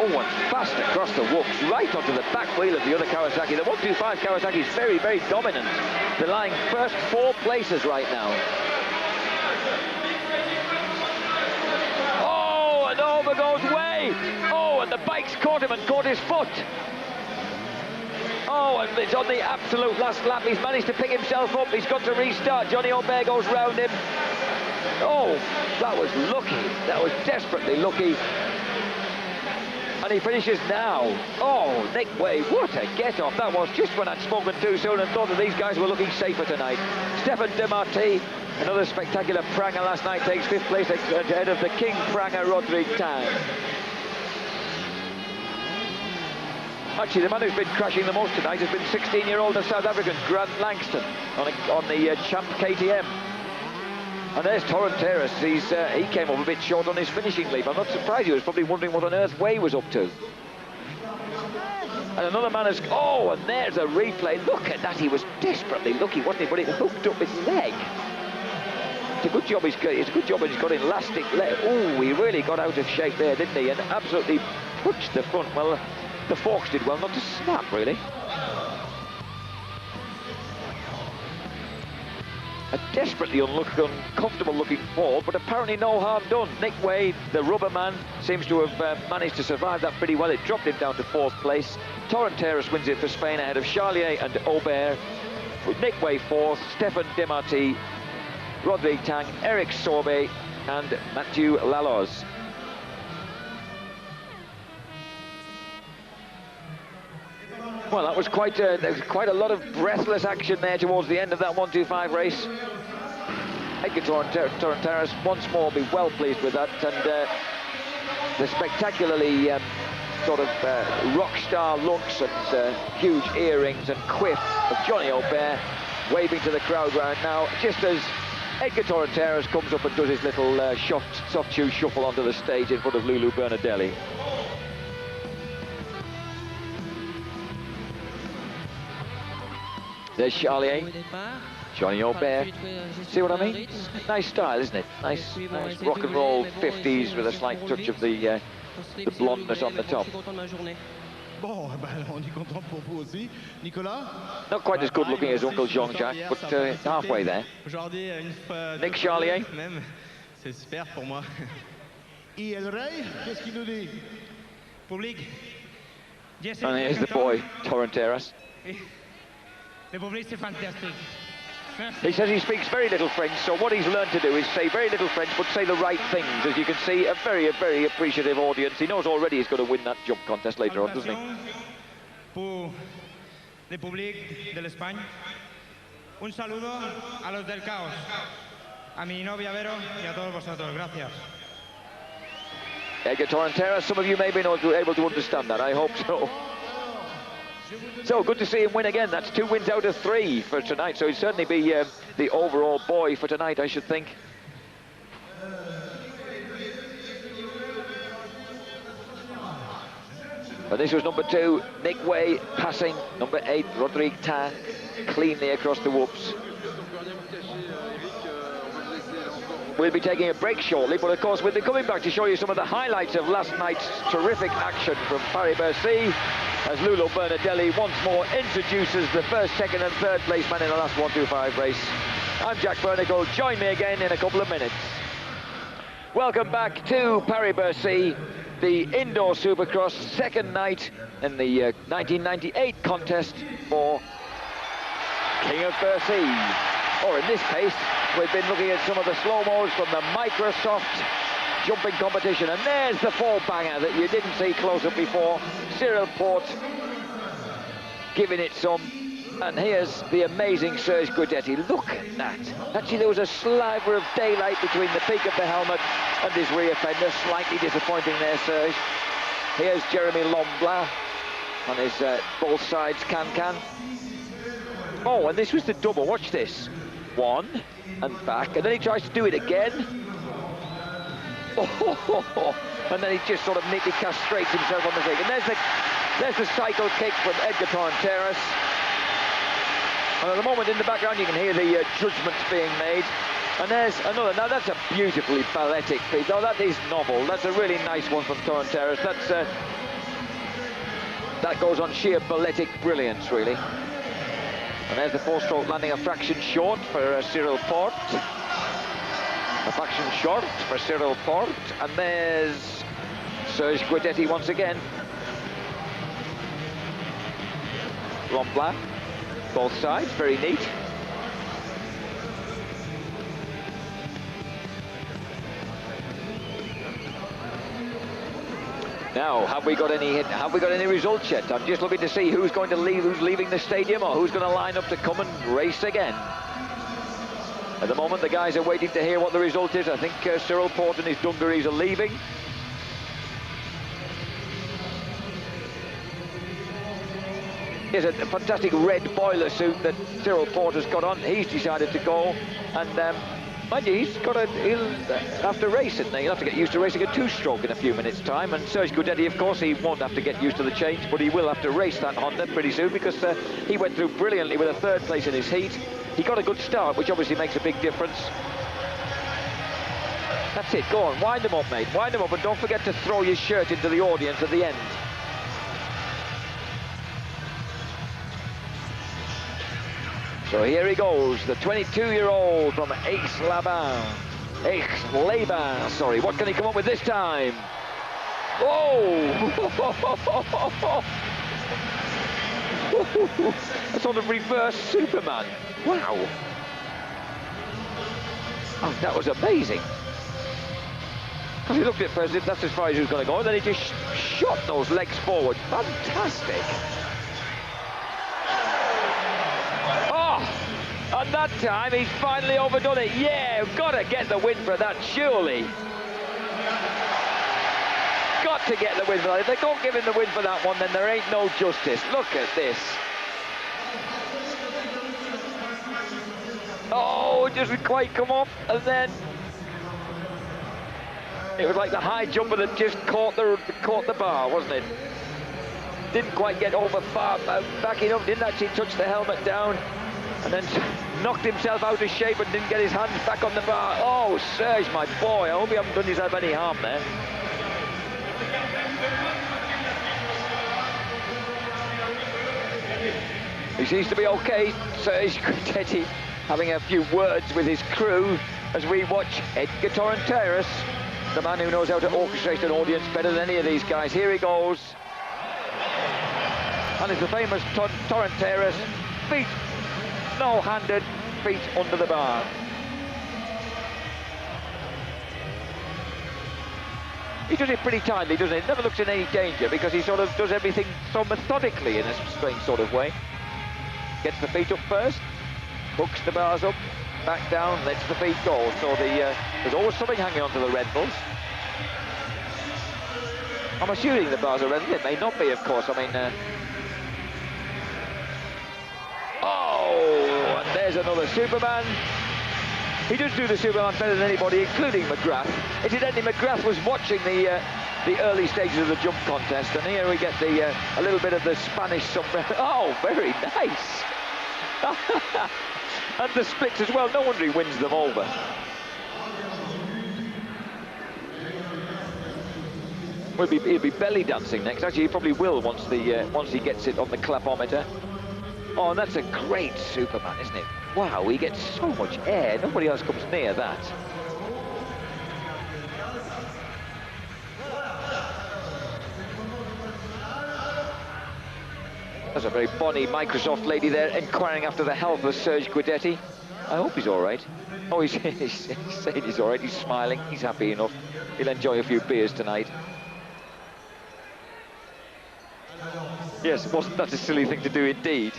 Oh, and fast across the whoops, right onto the back wheel of the other Kawasaki. The 125 Kawasaki is very, very dominant. They're lying first 4 places right now. Oh, and over goes Way. Oh, and the bike's caught him and caught his foot. Oh, and it's on the absolute last lap. He's managed to pick himself up. He's got to restart. Johnny Aubert goes round him. Oh, that was lucky. That was desperately lucky. And he finishes now. Oh, Nick Way, what a get-off that was, just when I'd spoken too soon and thought that these guys were looking safer tonight. Stefan Demarty, another spectacular pranger last night, takes 5th place ahead of the king pranger, Rodrigue Tang. Actually, the man who's been crashing the most tonight has been 16-year-old South African Grant Langston on the Champ KTM. And there's Torrenteras. He came up a bit short on his finishing leap. I'm not surprised. He was probably wondering what on earth Way was up to. And another man has... Oh, and there's a replay. Look at that. He was desperately lucky, wasn't he? But it hooked up his leg. It's a good job he's got elastic leg. Oh, he really got out of shape there, didn't he? And absolutely punched the front. Well, the forks did well not to snap, really. A desperately uncomfortable looking fall, but apparently no harm done. Nick Way, the rubber man, seems to have managed to survive that pretty well. It dropped him down to 4th place. Torrenteras wins it for Spain ahead of Charlier and Aubert. With Nick Way 4th, Stefan Demarty, Rodrigue Tang, Eric Sorbe and Mathieu Laloz. Well, that was quite a lot of breathless action there towards the end of that 125 race. Edgar Torrenteras once more be well pleased with that, and the spectacularly sort of rock star looks and huge earrings and quiff of Johnny Aubert waving to the crowd right now, just as Edgar Torrenteras comes up and does his little soft shoe shuffle onto the stage in front of Lulu Bernadelli. There's Charlier, Johnny Aubert. See what I mean? Nice style, isn't it? Nice rock and roll 50s with a slight touch of the blondness on the top. Not quite as good looking as Uncle Jean-Jacques, but halfway there. Nick Charlier. And here's the boy, Torrenteras. He says he speaks very little French, so what he's learned to do is say very little French, but say the right things. As you can see, a very appreciative audience. He knows already he's going to win that jump contest later on, doesn't he? Pour le public de l'Espagne. Un saludo a los del caos. A mi novia Vero y a todos vosotros. Gracias. Edgar Torrenteras, some of you may be able to understand that. I hope so. So good to see him win again. That's 2 wins out of 3 for tonight. So he'd certainly be the overall boy for tonight, I should think. But this was number 2, Nick Way, passing number 8, Rodrigue Tang, cleanly across the whoops. We'll be taking a break shortly, but of course we'll be coming back to show you some of the highlights of last night's terrific action from Paris-Bercy, as Lulo Bernardelli once more introduces the first, second and third place man in the last 125 race. I'm Jack Bernicle. Join me again in a couple of minutes. Welcome back to Paris-Bercy, the indoor Supercross, second night in the 1998 contest for King of Bercy. Or in this case, we've been looking at some of the slow-mos from the Microsoft jumping competition. And there's the fall banger that you didn't see close up before. Cyril Porte giving it some. And here's the amazing Serge Guidetti. Look at that. Actually, there was a sliver of daylight between the peak of the helmet and his rear fender. Slightly disappointing there, Serge. Here's Jeremy Lombla on his both sides can-can. Oh, and this was the double. Watch this. One and back, and then he tries to do it again. Oh, and then he just sort of neatly castrates himself on the thing. And there's the cycle kick from Edgar Torrenteras. And at the moment in the background you can hear the judgments being made. And there's another. Now that's a beautifully balletic piece. Oh, that is novel. That's a really nice one from Torrenteras. That goes on sheer balletic brilliance, really. And there's the four-stroke landing a fraction short for Cyril Porte. A fraction short for Cyril Porte. And there's Serge Guidetti once again. Lombla, both sides, very neat. Now, have we got any results yet? I'm just looking to see who's going to leave, who's leaving the stadium, or who's going to line up to come and race again. At the moment, the guys are waiting to hear what the result is. I think Cyril Porte and his dungarees are leaving. Here's a fantastic red boiler suit that Cyril Porte has got on. He's decided to go, and mind you, he'll have to race, isn't he? He'll have to get used to racing a two-stroke in a few minutes' time. And Serge Guidetti, of course, he won't have to get used to the change, but he will have to race that Honda pretty soon, because he went through brilliantly with a third place in his heat. He got a good start, which obviously makes a big difference. That's it, go on, wind them up, mate. Wind them up, and don't forget to throw your shirt into the audience at the end. So here he goes, the 22-year-old from Aix-les-Bains, sorry. What can he come up with this time? Oh! A sort of reverse Superman. Wow. Oh, that was amazing. Because he looked at first, that's as far as he was going to go, and then he just shot those legs forward. Fantastic. And that time, he's finally overdone it. Yeah, got to get the win for that, surely. Got to get the win for that. If they don't give him the win for that one, then there ain't no justice. Look at this. Oh, it doesn't quite come off, and then it was like the high jumper that just caught the bar, wasn't it? Didn't quite get over far, backing up, didn't actually touch the helmet down. And then knocked himself out of shape and didn't get his hands back on the bar. Oh, Serge, my boy, I hope you haven't done yourself any harm there. He seems to be okay, Serge Guidetti, having a few words with his crew as we watch Edgar Torrenteras, the man who knows how to orchestrate an audience better than any of these guys. Here he goes. And it's the famous Torrenteras, feet no-handed, feet under the bar. He does it pretty timely, doesn't he? He never looks in any danger because he sort of does everything so methodically in a strange sort of way. Gets the feet up first, hooks the bars up, back down, lets the feet go. So there's always something hanging onto the rentals. I'm assuming the bars are rental. It may not be, of course. I mean, oh, and there's another Superman. He does do the Superman better than anybody, including McGrath. Incidentally, McGrath was watching the early stages of the jump contest, and here we get a little bit of the Spanish sombrero. Oh, very nice. And the splits as well. No wonder he wins them over. Well, he'll be belly dancing next. Actually, he probably will once he gets it on the clapometer. Oh, and that's a great Superman, isn't it? Wow, he gets so much air. Nobody else comes near that. There's a very bonny Microsoft lady there inquiring after the health of Serge Guidetti. I hope he's all right. Oh, he's saying he's all right. He's smiling. He's happy enough. He'll enjoy a few beers tonight. Yes, wasn't that a silly thing to do indeed?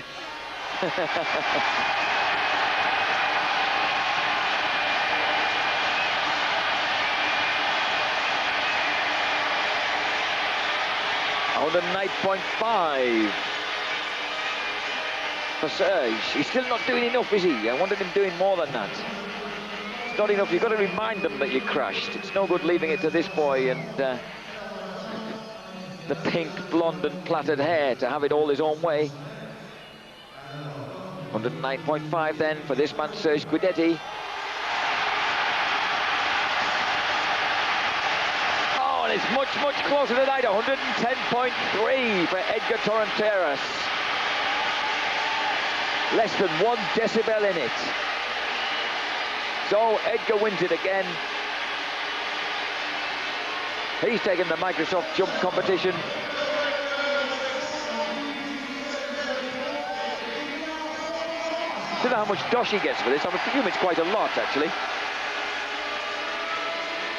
On the 9.5 for Serge. He's still not doing enough, is he? I wanted him doing more than that. It's not enough. You've got to remind them that you crashed. It's no good leaving it to this boy and the pink, blonde and plaited hair to have it all his own way. 109.5 then for this man, Serge Guidetti. Oh, and it's much, much closer tonight. 110.3 for Edgar Torrenteras. Less than 1 decibel in it. So Edgar wins it again. He's taken the Microsoft jump competition. I don't know how much dosh he gets for this. I presume it's quite a lot, actually. I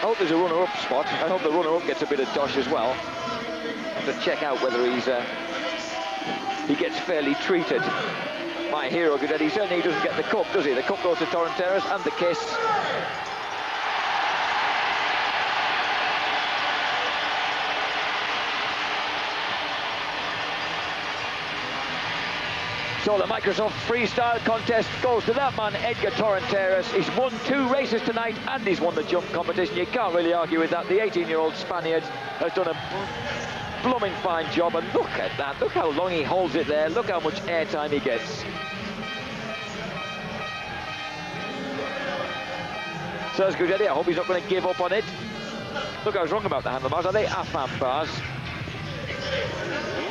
hope there's a runner-up spot. I hope the runner-up gets a bit of dosh as well. I have to check out whether he gets fairly treated. My hero, Guidetti, certainly he doesn't get the cup, does he? The cup goes to Torrenteras and the kiss. So the Microsoft Freestyle contest goes to that man, Edgar Torrenteras. He's won 2 races tonight and he's won the jump competition. You can't really argue with that. The 18-year-old Spaniard has done a blooming fine job. And look at that. Look how long he holds it there. Look how much airtime he gets. Serge Guidetti, I hope he's not going to give up on it. Look, I was wrong about the handlebars. Are they AFAM bars?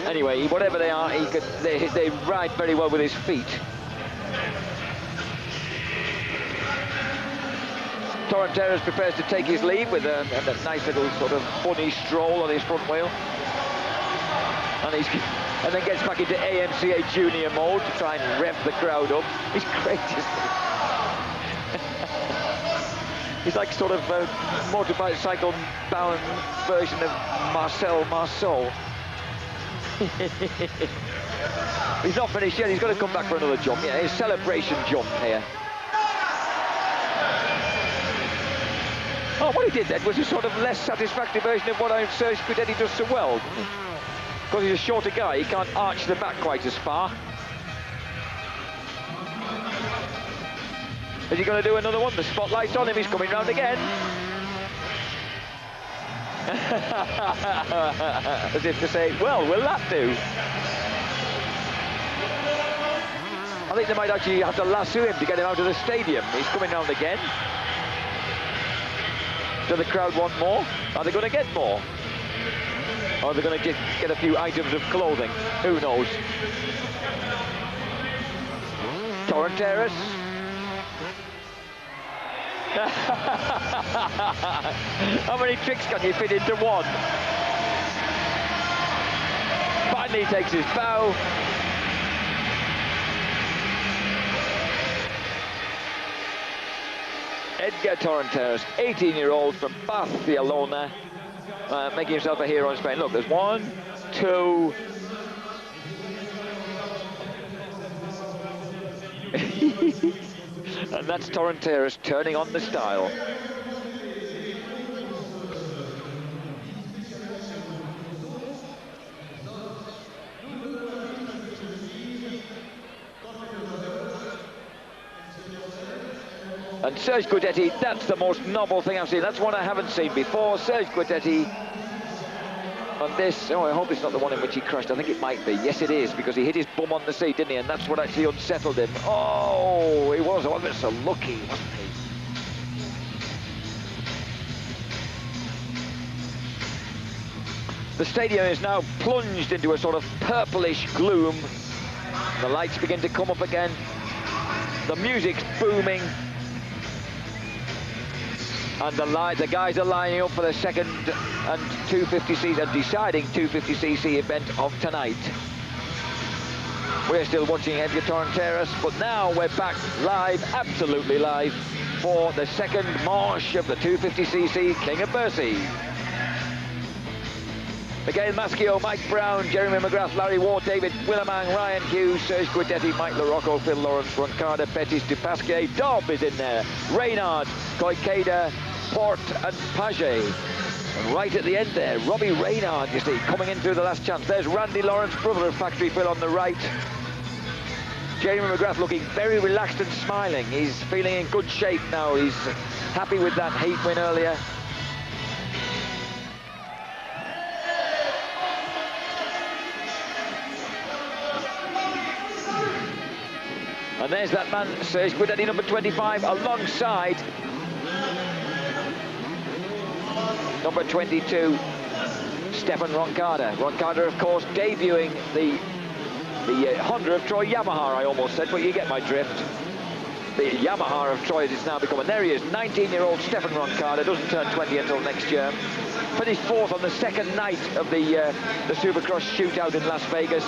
Anyway, whatever they are, they ride very well with his feet. Torrenteras prepares to take his leave with a nice little sort of bunny stroll on his front wheel. And then gets back into AMCA junior mode to try and rev the crowd up. He's great, isn't he? He's like sort of a motorcycle-bound version of Marcel Marceau. He's not finished yet. He's got to come back for another jump. Yeah, his celebration jump here. Oh, what he did then was a sort of less satisfactory version of what Serge Guidetti does so well. Because he's a shorter guy, he can't arch the back quite as far. Is he going to do another one? The spotlight's on him. He's coming round again. As if to say, well, will that do? I think they might actually have to lasso him to get him out of the stadium. He's coming round again. Do the crowd want more? Are they going to get more? Or are they going to get a few items of clothing? Who knows? Torrenteras. How many tricks can you fit into one? Finally he takes his bow. Edgar Torrenteras, 18-year-old from Barcelona, making himself a hero in Spain. Look, there's 1, 2... And that's Torrenteras turning on the style. And Serge Guidetti, that's the most novel thing I've seen. That's one I haven't seen before. Serge Guidetti on this. Oh, I hope it's not the one in which he crashed. I think it might be. Yes, it is, because he hit his bum on the seat, didn't he? And that's what actually unsettled him. Oh, he was so lucky, wasn't he? The stadium is now plunged into a sort of purplish gloom. The lights begin to come up again. The music's booming. And the guys are lining up for the second and 250cc and deciding 250cc event of tonight. We're still watching Edgar Torrenteras, but now we're back live, absolutely live, for the second marche of the 250cc King of Bercy. Miguel Maschio, Mike Brown, Jeremy McGrath, Larry Ward, David Willemang, Ryan Hughes, Serge Guidetti, Mike LaRocco, Phil Lawrence, Roncada, Pettis, Dupasquier, Dobb is in there, Reynard, Koikeda, Port and Paget. And right at the end there, Robbie Reynard, you see, coming in through the last chance. There's Randy Lawrence, brother of Factory Phil on the right. Jeremy McGrath looking very relaxed and smiling. He's feeling in good shape now. He's happy with that heat win earlier. And there's that man, Serge Guidetti, number 25, alongside number 22, Stefan Roncada. Roncada, of course, debuting the Honda of Troy Yamaha, I almost said, but you get my drift. The Yamaha of Troy is now becoming. There he is, 19-year-old Stefan Roncada, doesn't turn 20 until next year. Finished fourth on the second night of the Supercross shootout in Las Vegas.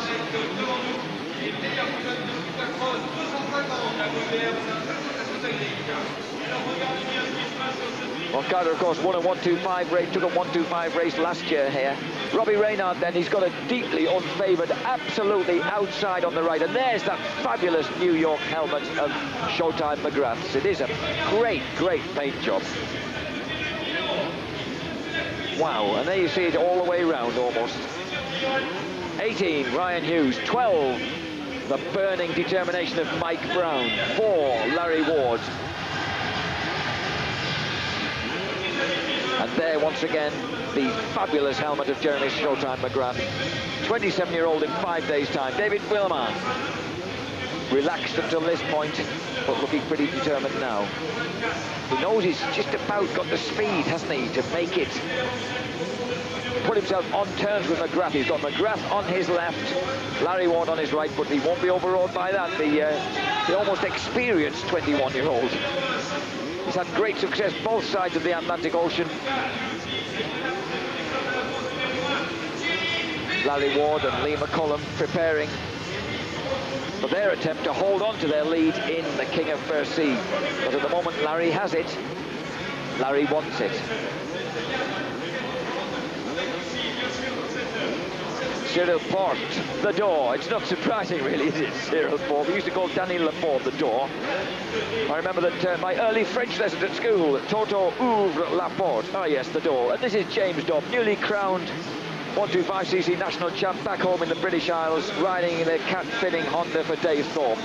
Roncada, of course, won a 125 race, took a 125 race last year here. Robbie Reynard, then, he's got a deeply unfavoured, absolutely outside on the right. And there's that fabulous New York helmet of Showtime McGrath's. It is a great, great paint job. Wow, and there you see it all the way around, almost. 18, Ryan Hughes. 12, the burning determination of Mike Brown. 4, Larry Ward. And there, once again, the fabulous helmet of Jeremy Showtime McGrath. 27-year-old in 5 days' time. David Willemang. Relaxed until this point, but looking pretty determined now. He knows he's just about got the speed, hasn't he, to make it. Put himself on terms with McGrath. He's got McGrath on his left, Larry Ward on his right, but he won't be overawed by that. The almost experienced 21-year-old. He's had great success both sides of the Atlantic Ocean. Larry Ward and Lee McCullum preparing for their attempt to hold on to their lead in the King of Bercy. But at the moment, Larry has it. Larry wants it. Cyril Porte, the door. It's not surprising, really, is it, Cyril Porte? We used to call Danny Laporte the door. I remember that my early French lessons at school, Toto ouvre la porte. Ah, yes, the door. And this is James Dobb, newly crowned 125cc national champ back home in the British Isles, riding in a cat-fitting Honda for Dave Thorpe.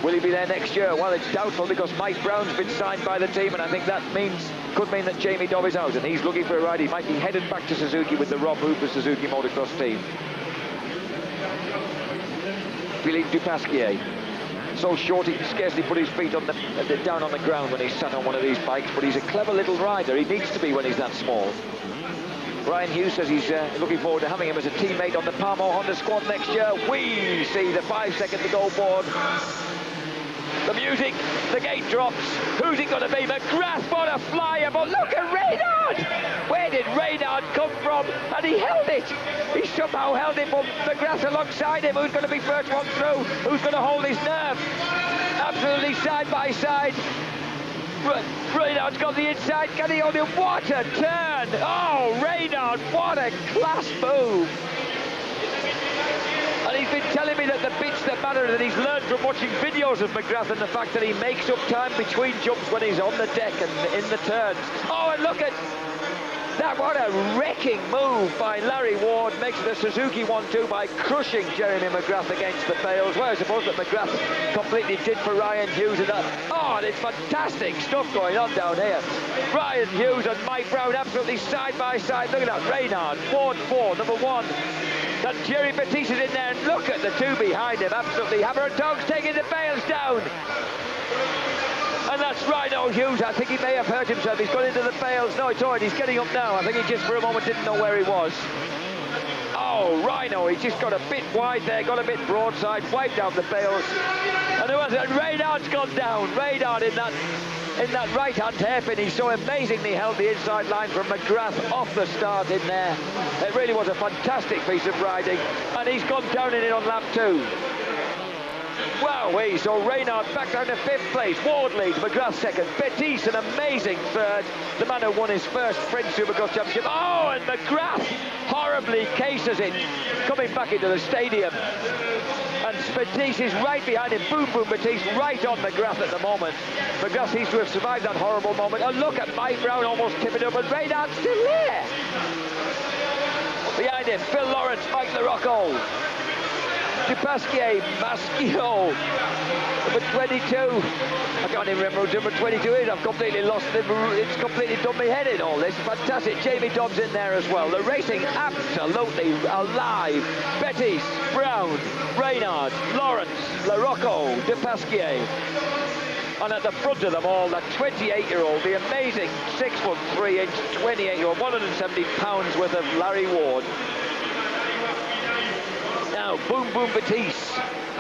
Will he be there next year? Well, it's doubtful because Mike Brown's been signed by the team, and I think that could mean that Jamie Dobb is out, and he's looking for a ride. He might be headed back to Suzuki with the Rob Hooper Suzuki motocross team. Philippe Dupasquier, so short he can scarcely put his feet down on the ground when he's sat on one of these bikes, but he's a clever little rider. He needs to be when he's that small. Ryan Hughes says he's looking forward to having him as a teammate on the Palmo Honda squad next year. We see the 5 second to go board. The music, the gate drops. Who's it going to be? McGrath for a flyer, but look at Reynard! Where did Reynard come from? And he held it. He somehow held it, but McGrath alongside him. Who's going to be first one through? Who's going to hold his nerve? Absolutely side by side. Reynard's got the inside. Can he hold it? What a turn! Oh, Reynard, what a class move! And he's been telling me that the bits that matter that he's learned from watching videos of McGrath and the fact that he makes up time between jumps when he's on the deck and in the turns. Oh, and look at that, what a wrecking move by Larry Ward. Makes it a Suzuki 1-2 by crushing Jeremy McGrath against the bales. Well, I suppose that McGrath completely did for Ryan Hughes and that. Oh, and it's fantastic stuff going on down here. Ryan Hughes and Mike Brown absolutely side by side. Look at that, Reynard, Ward 4, number 1. And Jerry Batiste is in there, and look at the two behind him, absolutely hammer and tongs taking the bales down. And that's Rhino Hughes. I think he may have hurt himself. He's gone into the bales. No, it's all right. He's getting up now. I think he just for a moment didn't know where he was. Oh, Rhino, he just got a bit wide there, got a bit broadside, wiped out the bales. And who was it? Reynard's gone down. Reynard in that right-hand hairpin, he so amazingly held the inside line from McGrath off the start in there. It really was a fantastic piece of riding, and he's gone down in it on lap 2. Wowee, so Reynard back down to 5th place. Ward leads, McGrath 2nd. Betis an amazing 3rd. The man who won his first French Supercross Championship. Oh, and McGrath horribly cases it, coming back into the stadium. And Betis is right behind him. Boom, boom, Betis right on McGrath at the moment. McGrath seems to have survived that horrible moment. And look at Mike Brown almost tipping up, and Reynard's still there. Behind him, Phil Lawrence, Mike LaRocco. Dupasquier, Maschio, number 22. I can't even remember who number 22 is. I've completely lost it. It's completely done me head in all this. Fantastic. Jamie Dobbs in there as well. The racing absolutely alive. Betis, Brown, Reynard, Lawrence, LaRocco, Dupasquier. And at the front of them all, that 28-year-old, the amazing 6'3" 28-year-old, 170 pounds worth of Larry Ward. Now, Boom Boom Betis,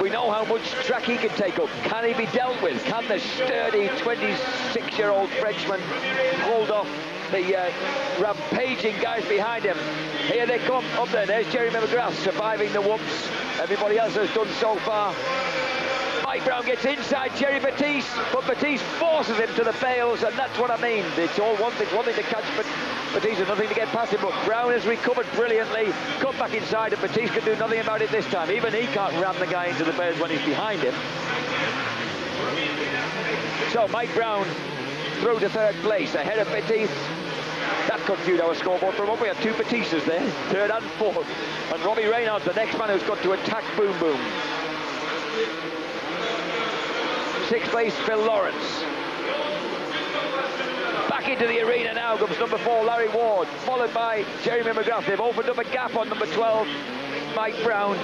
we know how much track he can take up. Can he be dealt with? Can the sturdy 26-year-old Frenchman hold off the rampaging guys behind him? Here they come, up there. There's Jeremy McGrath surviving the whoops. Everybody else has done so far. Mike Brown gets inside Jerry Betis, but Betis forces him to the bales, and that's what I mean. It's all one thing to catch Betis and nothing to get past him, but Brown has recovered brilliantly, come back inside, and Betis can do nothing about it this time. Even he can't ram the guy into the bales when he's behind him. So Mike Brown through to 3rd place, ahead of Betis. That confused our scoreboard from up. We had 2 Betises there, 3rd and 4th. And Robbie Reynard's the next man who's got to attack Boom Boom. 6th place, Phil Lawrence. Back into the arena now comes number 4, Larry Ward, followed by Jeremy McGrath. They've opened up a gap on number 12, Mike Brown.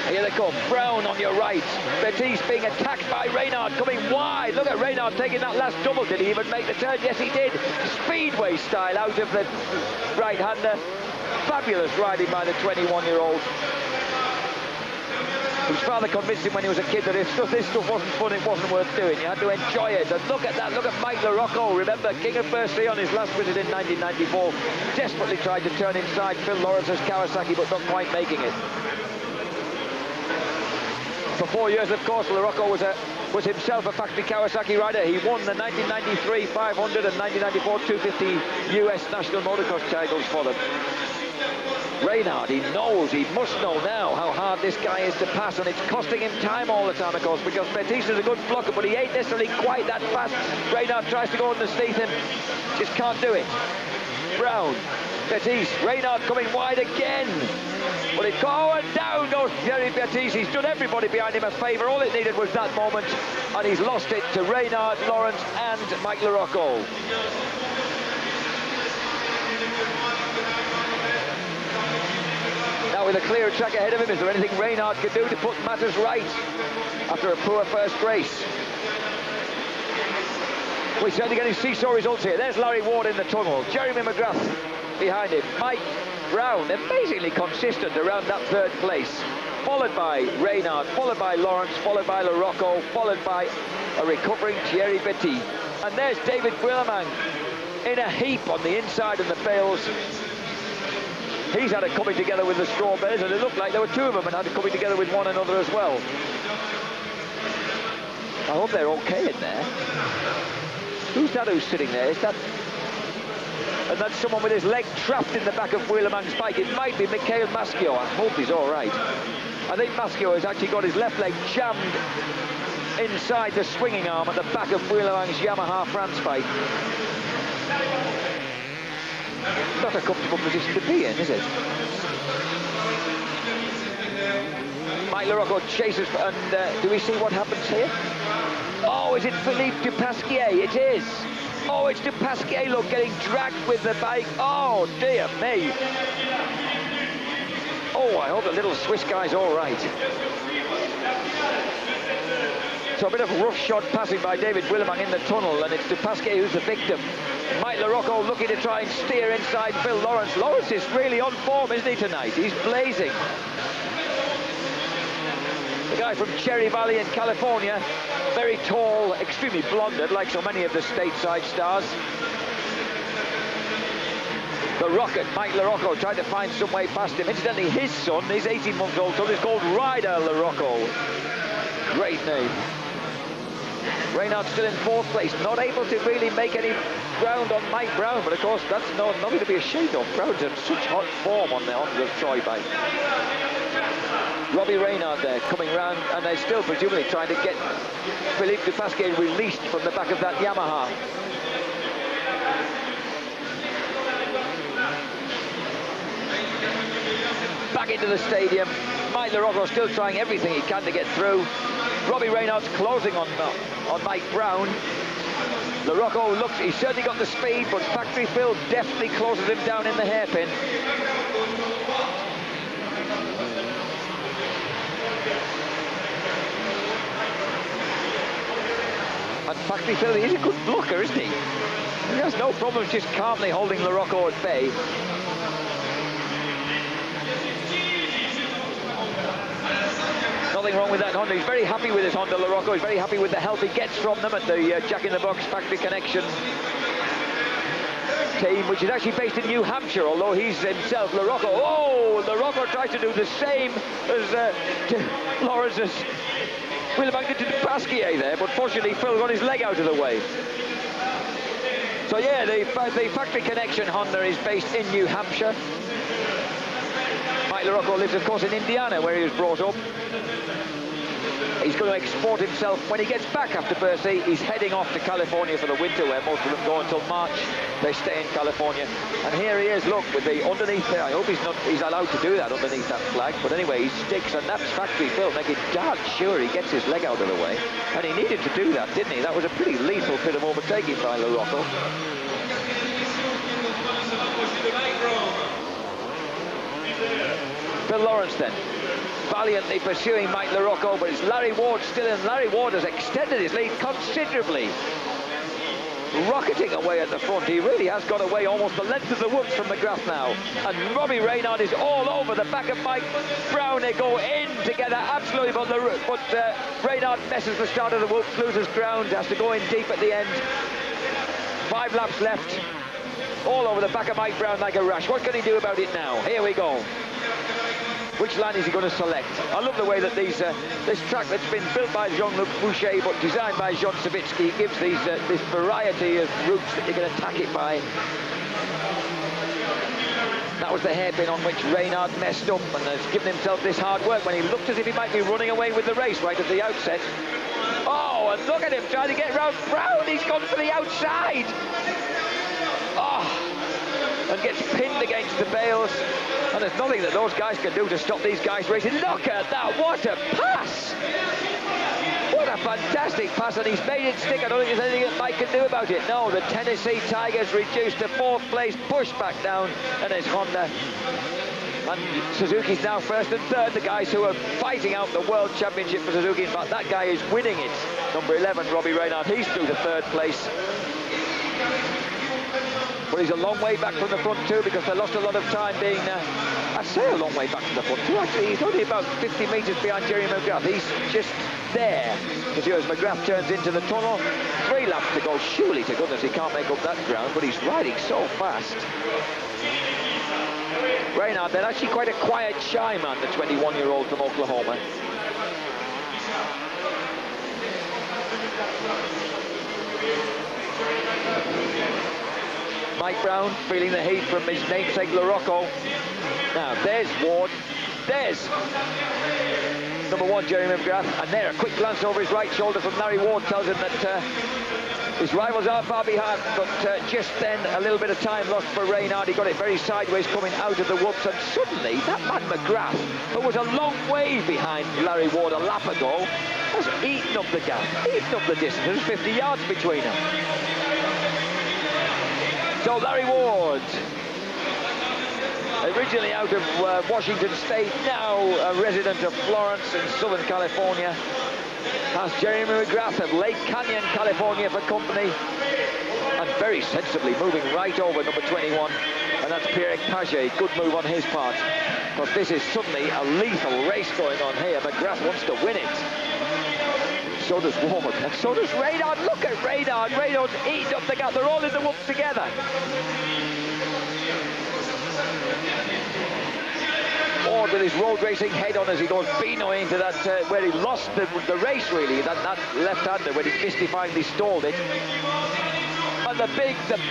Here they come, Brown on your right. Betis being attacked by Reynard, coming wide. Look at Reynard taking that last double. Did he even make the turn? Yes, he did. Speedway style out of the right-hander. Fabulous riding by the 21-year-old. His father convinced him when he was a kid that if this stuff wasn't fun, it wasn't worth doing. You had to enjoy it. And look at that. Look at Mike LaRocco. Remember, King of Bercy on his last visit in 1994. Desperately tried to turn inside Phil Lawrence's Kawasaki, but not quite making it. For 4 years, of course, LaRocco was himself a factory Kawasaki rider. He won the 1993 500 and 1994 250 US National Motocross titles for them. Reynard, he must know now how hard this guy is to pass, and it's costing him time all the time, of course, because Betis is a good blocker, but he ain't necessarily quite that fast. Reynard tries to go underneath him, just can't do it. Brown, Betis, Reynard coming wide again. But and down goes Jerry Betis. He's done everybody behind him a favour. All it needed was that moment, and he's lost it to Reynard, Lawrence, and Mike LaRocco. Now with a clear track ahead of him, is there anything Reynard can do to put matters right after a poor first race? We're certainly getting seesaw results here. There's Larry Ward in the tunnel. Jeremy McGrath behind him. Mike Brown, amazingly consistent around that 3rd place. Followed by Reynard, followed by Lawrence, followed by LaRocco, followed by a recovering Thierry Betis. And there's David Guillemang in a heap on the inside of the bales. He's had a coming together with the Strawberries, and it looked like there were 2 of them and had a coming together with one another as well. I hope they're okay in there. Who's that who's sitting there? Is that... And that's someone with his leg trapped in the back of Guillemang's bike. It might be Mikhail Maschio. I hope he's all right. I think Maschio has actually got his left leg jammed inside the swinging arm at the back of Guillemang's Yamaha France bike. Not a comfortable position to be in, is it? Mike LaRocco chases, and do we see what happens here? Oh, is it Philippe Dupasquier? It is. Oh, it's Dupasquier, look, getting dragged with the bike. Oh, dear me. Oh, I hope the little Swiss guy's all right. So a bit of roughshod passing by David Willemang in the tunnel, and it's Dupasquier who's the victim. Mike LaRocco looking to try and steer inside Phil Lawrence. Lawrence is really on form, isn't he, tonight? He's blazing. The guy from Cherry Valley in California, very tall, extremely blonded, like so many of the stateside stars. The Rocket, Mike LaRocco, tried to find some way past him. Incidentally, his son, his 18-month-old son, is called Ryder LaRocco. Great name. Reynard still in 4th place, not able to really make any ground on Mike Brown, but of course that's nothing to be ashamed of. Brown's in such hot form on the Troy bike. Robbie Reynard there coming round, and they're still presumably trying to get Philippe Dupasquier released from the back of that Yamaha. Back into the stadium. Mike LaRocco still trying everything he can to get through. Robbie Reynard's closing on Mike Brown. LaRocco looks, he's certainly got the speed, but Factory Phil definitely closes him down in the hairpin. And Factory Phil, he's a good blocker, isn't he? He has no problem just calmly holding LaRocco at bay. Nothing wrong with that Honda. He's very happy with his Honda LaRocco. He's very happy with the help he gets from them at the Jack in the Box Factory Connection team, which is actually based in New Hampshire, although he's himself LaRocco. Oh, LaRocco tries to do the same as Lawrence's Willemang did to Dupasquier there, but fortunately Phil got his leg out of the way. So yeah, the Factory Connection Honda is based in New Hampshire. Mike LaRocco lives, of course, in Indiana, where he was brought up. He's going to export himself when he gets back after Bercy. He's heading off to California for the winter, where most of them go until March. They stay in California. And here he is, look, with the underneath there. I hope he's allowed to do that underneath that flag. But anyway, he sticks, and that's Factory Phil, making darn sure he gets his leg out of the way. And he needed to do that, didn't he? That was a pretty lethal bit of overtaking by LaRocco. Phil Lawrence then, valiantly pursuing Mike LaRocco, but it's Larry Ward still in. Larry Ward has extended his lead considerably, rocketing away at the front. He really has got away almost the length of the whoops from McGrath now. And Robbie Reynard is all over the back of Mike Brown. They go in together, absolutely, but Reynard messes the start of the whoops, loses ground, has to go in deep at the end. 5 laps left. All over the back of Mike Brown like a rash. What can he do about it now? Here we go. Which line is he going to select? I love the way that this track that's been built by Jean-Luc Boucher but designed by Jean Savitsky gives this variety of routes that you can attack it by. That was the hairpin on which Reynard messed up and has given himself this hard work when he looked as if he might be running away with the race right at the outset. Oh, and look at him trying to get round Brown. He's gone for the outside. Oh, and gets pinned against the bales. And there's nothing that those guys can do to stop these guys racing. Look at that, what a pass! What a fantastic pass, and he's made it stick. I don't think there's anything that Mike can do about it. No, the Tennessee Tigers reduced to 4th place, pushed back down, and it's Honda. And Suzuki's now 1st and 3rd, the guys who are fighting out the World Championship for Suzuki. In fact, that guy is winning it. Number 11, Robbie Reynard, he's through to 3rd place. But he's a long way back from the front too, because they lost a lot of time being, I say a long way back from the front too, actually he's only about 50 metres behind Jerry McGrath. He's just there, as McGrath turns into the tunnel. 3 laps to go, surely to goodness he can't make up that ground, but he's riding so fast. Reynard then, actually quite a quiet, shy man, the 21-year-old from Oklahoma. Mike Brown feeling the heat from his namesake LaRocco. Now there's Ward, there's number 1 Jerry McGrath, and there a quick glance over his right shoulder from Larry Ward tells him that his rivals are far behind, but just then a little bit of time lost for Reynard. He got it very sideways coming out of the whoops, and suddenly that man McGrath, who was a long way behind Larry Ward a lap ago, has eaten up the gap, eaten up the distance. There's 50 yards between them. So Larry Ward Originally out of Washington State, now a resident of Florence in Southern California. Has Jeremy McGrath of Lake Canyon, California for company. And very sensibly moving right over number 21. And that's Pierre Paget. Good move on his part. Because this is suddenly a lethal race going on here. McGrath wants to win it. So does Ward, and so does Reynard. Look at Reynard. Reynard's eating up the gap. They're all in the whoops together. Ward with his road racing head on as he goes Beano into that, where he lost the race, really. That left-hander, when he mystifiedly stalled it. And the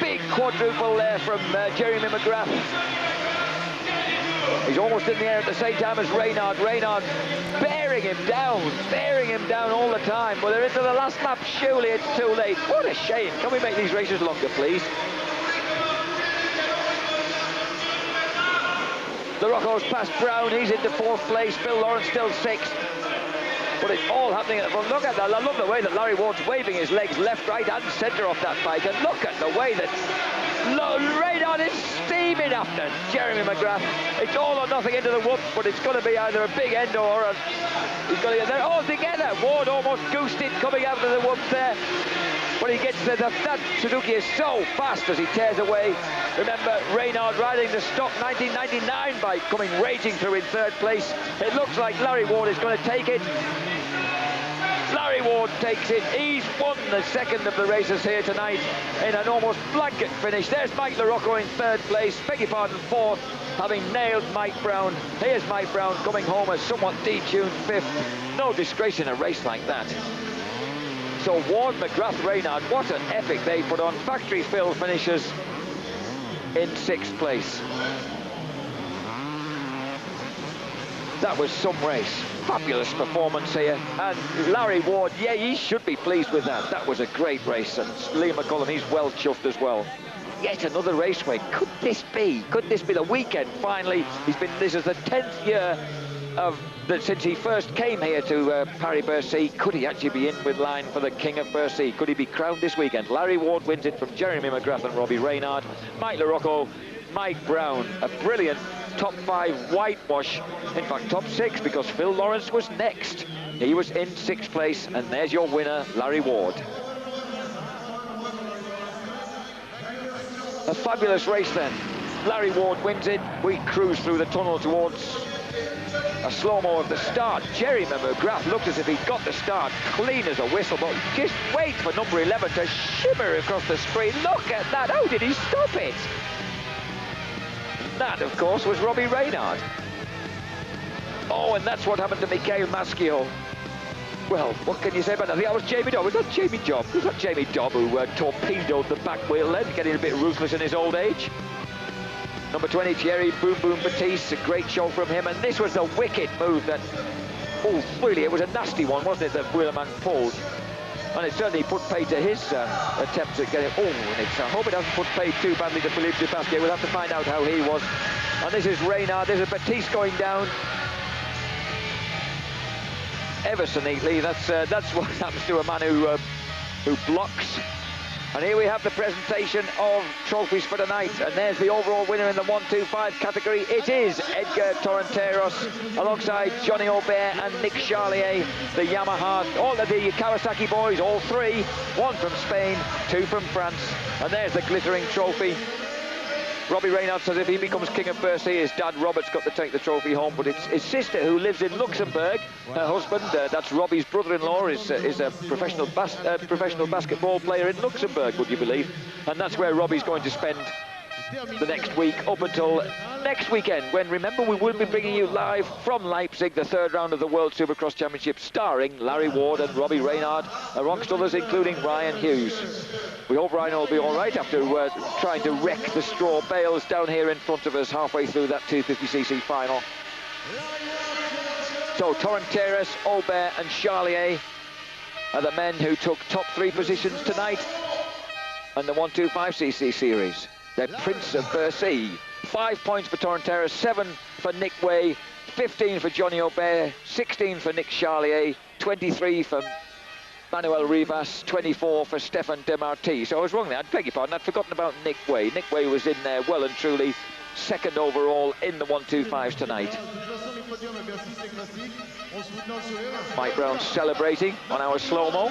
big quadruple there from Jeremy McGrath. He's almost in the air at the same time as Reynard. Reynard bearing him down all the time. Well, they're into the last lap. Surely it's too late. What a shame. Can we make these races longer, please? The Rocco's past Brown. He's into 4th place. Phil Lawrence still 6th. But it's all happening at the front. Look at that. I love the way that Larry Ward's waving his legs left, right, and centre off that bike. And look at the way that Reynard is steaming after Jeremy McGrath. It's all or nothing into the whoops, but it's going to be either a big end or he's going to get there all together. Ward almost goosed it coming out of the whoops there. But he gets there. That Suzuki is so fast as he tears away. Remember, Reynard riding the stock 1999 bike coming raging through in 3rd place. It looks like Larry Ward is going to take it. Larry Ward takes it. He's won the 2nd of the races here tonight in an almost blanket finish. There's Mike LaRocco in 3rd place, beg your pardon, 4th, having nailed Mike Brown. Here's Mike Brown coming home as somewhat detuned 5th. No disgrace in a race like that. So Ward, McGrath, Reynard, what an epic they put on. Factory Phil finishes in 6th place. That was some race. Fabulous performance here. And Larry Ward, yeah, he should be pleased with that. That was a great race. And Liam McCullum, he's well chuffed as well. Yet another race win. Could this be? Could this be the weekend? Finally, this is the 10th year since he first came here to Paris-Bercy. Could he actually be in with line for the King of Bercy? Could he be crowned this weekend? Larry Ward wins it from Jeremy McGrath and Robbie Reynard. Mike LaRocco, Mike Brown, a brilliant top 5 whitewash. In fact, top 6, because Phil Lawrence was next. He was in 6th place, and there's your winner, Larry Ward. A fabulous race then. Larry Ward wins it. We cruise through the tunnel towards a slow-mo of the start. Jeremy McGrath looked as if he'd got the start clean as a whistle, but just wait for number 11 to shimmer across the screen. Look at that. How did he stop it? That, of course, was Robbie Reynard. Oh, and that's what happened to Mikhail Maschio. Well, what can you say about that? I think that was Jamie Dobb. Was that Jamie Dobb? Was that Jamie Dobb who torpedoed the back wheel then, getting a bit ruthless in his old age? Number 20, Thierry Boom Boom Batiste, a great show from him. And this was the wicked move that, oh, really, it was a nasty one, wasn't it, that Wheelerman pulled. And it certainly put pay to his attempts at getting, oh, and I hope it hasn't put pay too badly to Philippe Dupasquier. We'll have to find out how he was. And this is Reynard, there's a Batiste going down. Ever so neatly, that's what happens to a man who blocks. And here we have the presentation of trophies for tonight. And there's the overall winner in the 1-2-5 category. It is Edgar Torrenteros, alongside Johnny Aubert and Nick Charlier, the Yamaha, all of the Kawasaki boys, all 3. 1 from Spain, 2 from France. And there's the glittering trophy. Robbie Reynard says if he becomes King of Bercy, his dad Robert's got to take the trophy home, but it's his sister who lives in Luxembourg. Her husband, that's Robbie's brother-in-law, is a professional basketball player in Luxembourg, would you believe? And that's where Robbie's going to spend the next week up until next weekend, when, remember, we will be bringing you live from Leipzig the 3rd round of the World Supercross Championship, starring Larry Ward and Robbie Reynard, amongst others including Ryan Hughes. We hope Ryan will be all right after trying to wreck the straw bales down here in front of us halfway through that 250cc final. So Torrenteros, Aubert and Charlier are the men who took top 3 positions tonight in the 125cc series. They're Prince of Bercy. 5 points for Torrenteros, 7 for Nick Way, 15 for Johnny Aubert, 16 for Nick Charlier, 23 for Manuel Rivas, 24 for Stefan Demarty. So I was wrong there, I beg your pardon, I'd forgotten about Nick Way. Nick Way was in there well and truly second overall in the 125s tonight. Mike Brown celebrating on our slow-mo.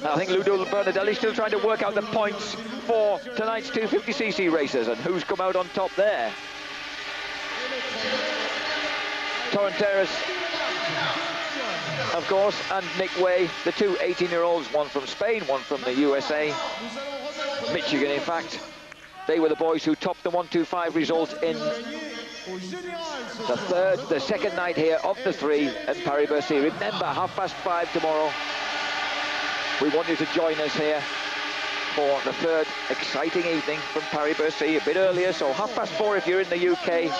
I think Ludo Bernadelli still trying to work out the points for tonight's 250cc races and who's come out on top there. Torrenteras, of course, and Nick Way, the two 18-year-olds, one from Spain, one from the USA, Michigan, in fact. They were the boys who topped the 125 result in the second night here of the three at Paris-Bercy. Remember, 5:30 tomorrow. We want you to join us here for the third exciting evening from Paris-Bercy, a bit earlier, so 4:30 if you're in the UK.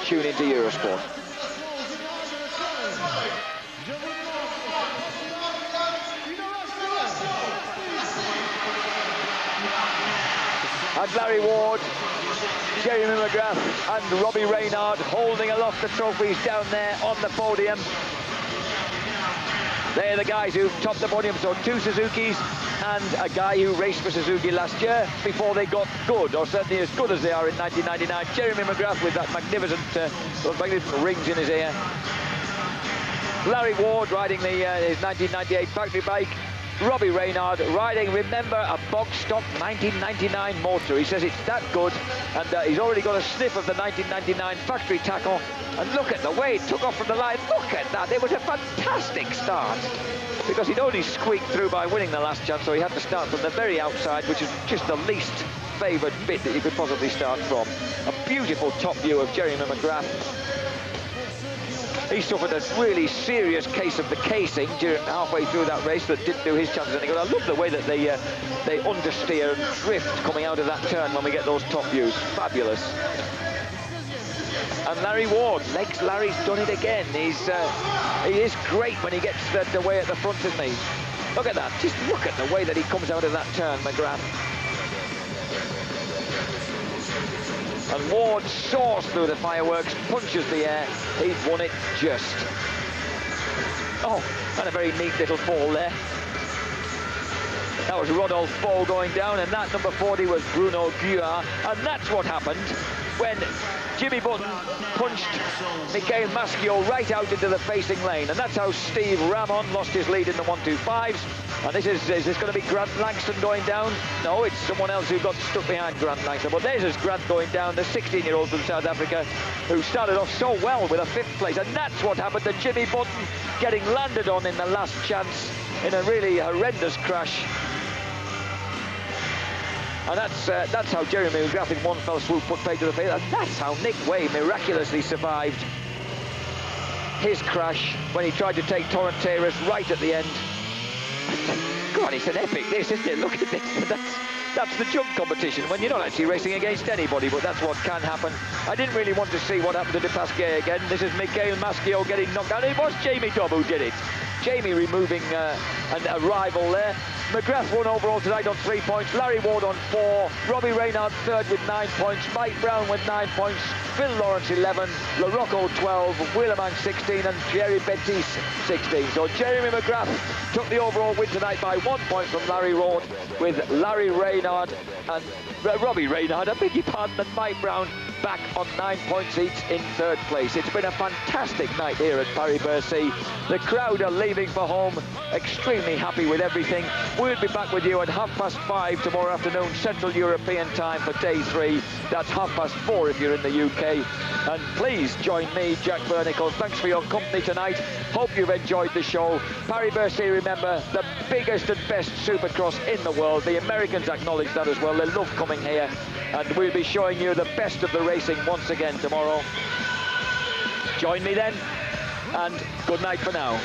Tune into Eurosport. And Larry Ward, Jeremy McGrath and Robbie Reynard holding aloft the trophies down there on the podium. They're the guys who've topped the podium, so two Suzukis and a guy who raced for Suzuki last year before they got good, or certainly as good as they are in 1999. Jeremy McGrath with that magnificent rings in his ear. Larry Ward riding his 1998 factory bike. Robbie Reynard riding, remember, a box stock 1999 motor. He says it's that good, and he's already got a sniff of the 1999 factory tackle. And look at the way it took off from the line. Look at that. It was a fantastic start, because he'd only squeaked through by winning the last chance, so he had to start from the very outside, which is just the least favoured bit that you could possibly start from. A beautiful top view of Jeremy McGrath. He suffered a really serious case of the casing halfway through that race that didn't do his chances any good. I love the way that they understeer and drift coming out of that turn when we get those top views. Fabulous. And Larry Ward, Larry's done it again. He is great when he gets the way at the front, isn't he? Look at that. Just look at the way that he comes out of that turn, McGrath. And Ward soars through the fireworks, punches the air. He's won it just. Oh, and a very neat little fall there. That was Rodolphe Ball going down, and that number 40 was Bruno Guillard. And that's what happened when Jimmy Button punched Mikhail Maschio right out into the facing lane. And that's how Steve Ramon lost his lead in the 125s. And is this going to be Grant Langston going down? No, it's someone else who got stuck behind Grant Langston. But there's his Grant going down, the 16-year-old from South Africa, who started off so well with a 5th place. And that's what happened to Jimmy Button, getting landed on in the last chance in a really horrendous crash. And that's how Jeremy McGrath in one fell swoop put paid to the face. And that's how Nick Way miraculously survived his crash when he tried to take Torrenteras right at the end. God, it's an epic this, isn't it? Look at this. That's the jump competition when you're not actually racing against anybody, but that's what can happen. I didn't really want to see what happened to De Pasquier again. This is Mikhail Maschio getting knocked down. It was Jamie Dobb who did it. Jamie removing a rival there. McGrath won overall tonight on 3 points. Larry Ward on 4. Robbie Reynard third with 9 points. Mike Brown with 9 points. Phil Lawrence 11. LaRocco 12. Wheelerman 16. And Jerry Bettis 16. So Jeremy McGrath took the overall win tonight by 1 point from Larry Ward, with Larry Reynard and Robbie Reynard, I beg your pardon, and Mike Brown back on 9 points each in third place. It's been a fantastic night here at Paris-Bercy. The crowd are leaving for home, extremely happy with everything. We'll be back with you at 5:30 tomorrow afternoon, Central European time, for day 3. That's 4:30 if you're in the UK. And please join me, Jack Bernicle. Thanks for your company tonight. Hope you've enjoyed the show. Paris-Bercy, remember, the biggest and best Supercross in the world. The Americans acknowledge that as well. They love coming here. And we'll be showing you the best of the racing once again tomorrow. Join me then, and good night for now.